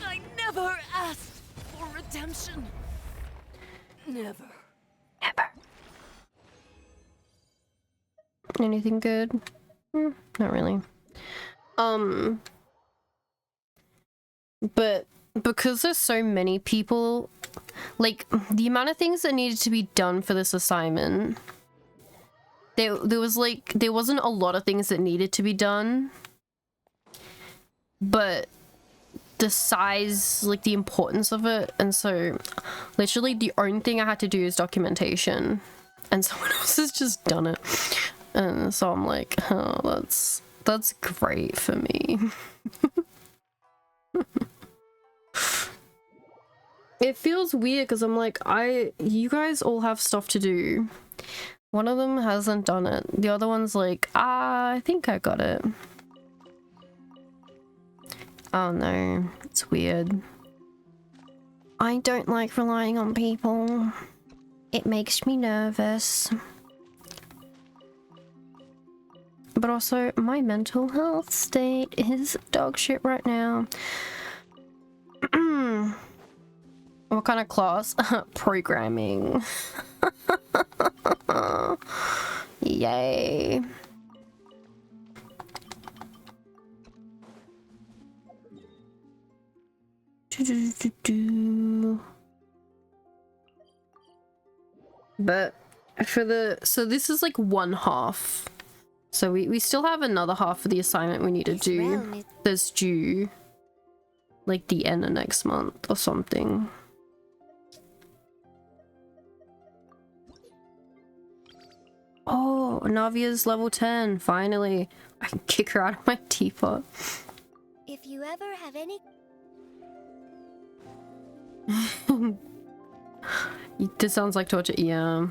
P: I never asked for redemption. Never.
A: Never. Anything good? Not really. But because there's so many people, like, the amount of things that needed to be done for this assignment, there wasn't a lot of things that needed to be done, but the size, like the importance of it, and so literally the only thing I had to do is documentation, and someone else has just done it, and so I'm like, oh, that's great for me. It feels weird because I'm like, you guys all have stuff to do. One of them hasn't done it. The other one's like, I think I got it. Oh no, it's weird. I don't like relying on people. It makes me nervous. But also, my mental health state is dog shit right now. What kind of class? Programming. Yay. But so this is like one half. So we still have another half of the assignment we need to do. That's due like the end of next month or something. Oh, Navia's level 10, finally. I can kick her out of my teapot.
D: If you ever have any...
A: This sounds like torture, yeah.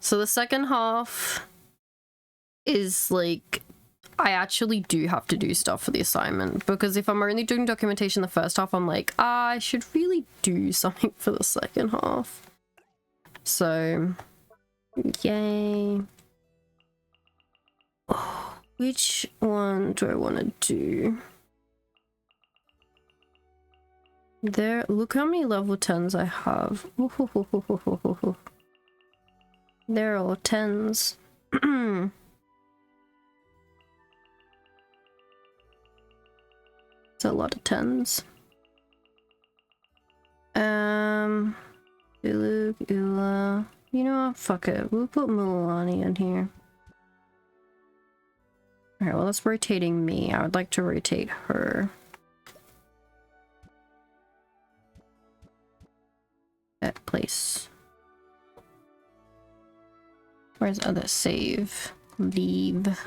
A: So the second half is like, I actually do have to do stuff for the assignment, because if I'm only doing documentation the first half, I'm like, I should really do something for the second half. So, yay. Oh, which one do I want to do? Look how many level 10s I have. They're all 10s. It's a lot of 10s. Ula. You know what? Fuck it. We'll put Mulan in here. Alright, well, that's rotating me. I would like to rotate her. That place. Where's other save? Leave.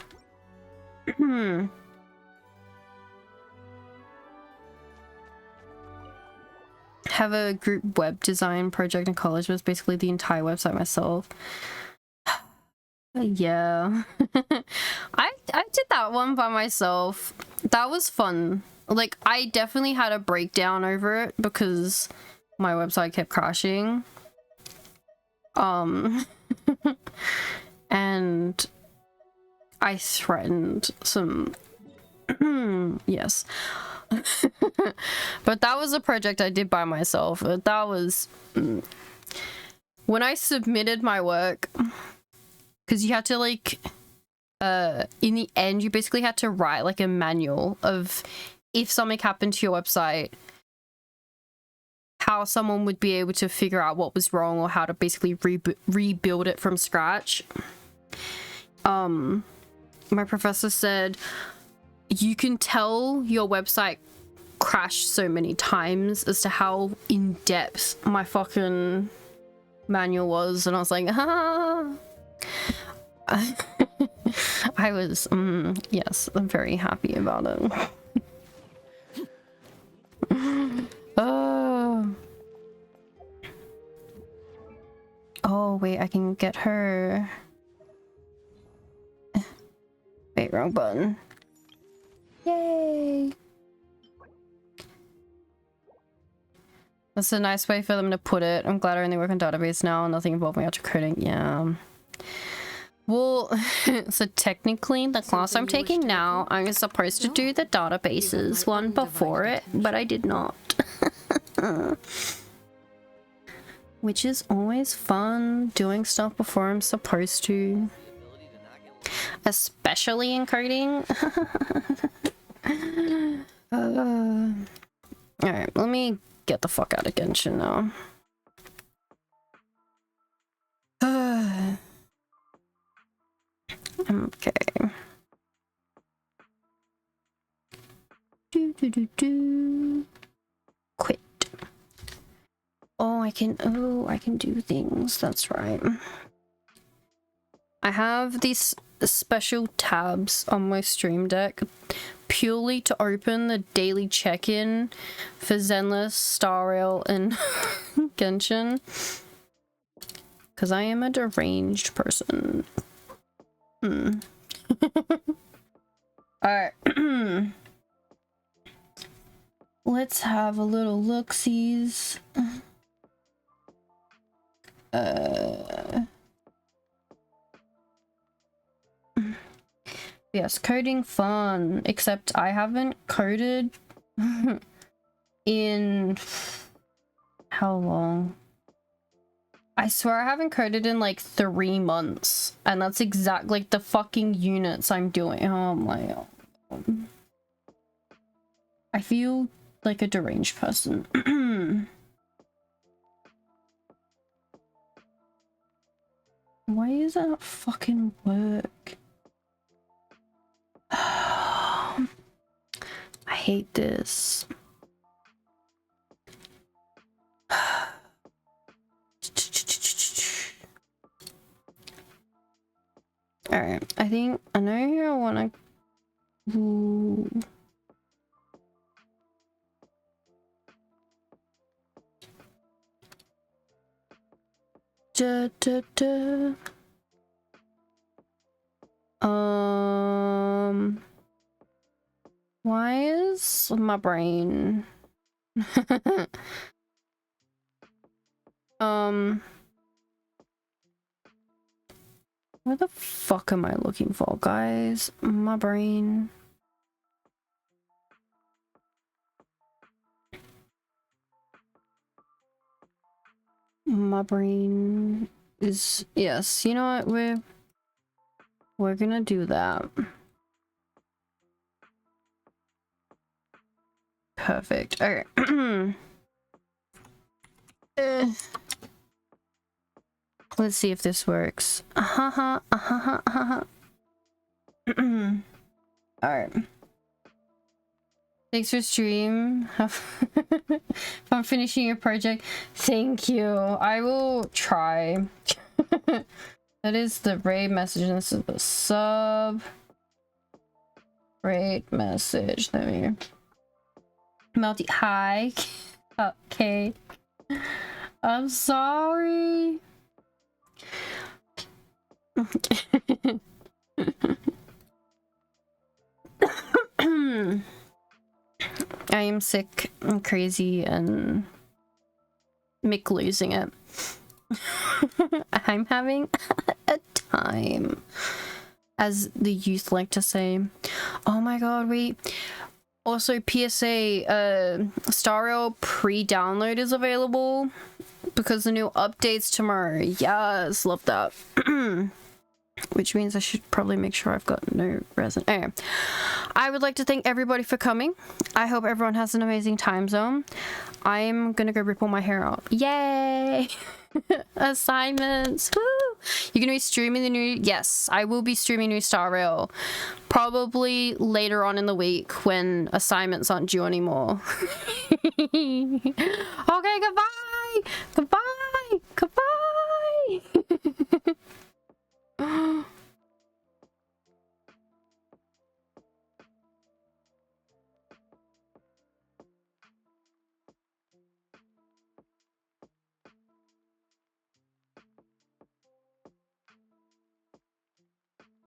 A: Have a group web design project in college, but it's basically the entire website myself. Yeah. I did that one by myself. That was fun. Like, I definitely had a breakdown over it because my website kept crashing. And I threatened some yes. But that was a project I did by myself. That was when I submitted my work, because you had to like in the end you basically had to write like a manual of if something happened to your website, how someone would be able to figure out what was wrong or how to basically rebuild it from scratch. My professor said you can tell your website crashed so many times as to how in depth my fucking manual was, and I was like, ah. I was, yes, I'm very happy about it. Oh, wait, I can get her. Wait, wrong button. Yay! That's a nice way for them to put it. I'm glad I only work on database now, nothing involving auto coding. Yeah. Well, so technically the class I'm taking now, I was supposed to do the databases one before it, but I did not. Which is always fun, doing stuff before I'm supposed to. Especially in coding. Alright, let me get the fuck out of Genshin now. Okay. Quit. Oh, I can do things. That's right. I have these special tabs on my Stream Deck purely to open the daily check-in for Zenless, Star Rail, and Genshin. Because I am a deranged person. Alright. Let's have a little look-sees. Yes, coding fun, except I haven't coded in how long? I swear I haven't coded in like 3 months, and that's exactly like the fucking units I'm doing. Oh my god. I feel like a deranged person. Why does that not fucking work? I hate this. Alright, I think I know I wanna. Ooh. Da, da, da. Why is my brain what the fuck am I looking for, guys? My brain. My brain is, yes, you know what, we're gonna do that. Perfect. All right. Let's see if this works. All right. Thanks for stream. I'm finishing your project. Thank you. I will try. That is the raid message, and this is the sub raid message. Let me multi. Hi. Okay. I'm sorry. I am sick and crazy and Mick losing it. I'm having a time, as the youth like to say. Oh my god, wait. Also, PSA, Star Rail pre-download is available because the new update's tomorrow. Yes, love that. Which means I should probably make sure I've got no resin. Anyway, I would like to thank everybody for coming. I hope everyone has an amazing time zone. I'm gonna go rip all my hair out. Yay! Assignments. Woo! You're gonna be streaming the new... Yes, I will be streaming new Star Rail. Probably later on in the week when assignments aren't due anymore. Okay, goodbye! Goodbye! Goodbye!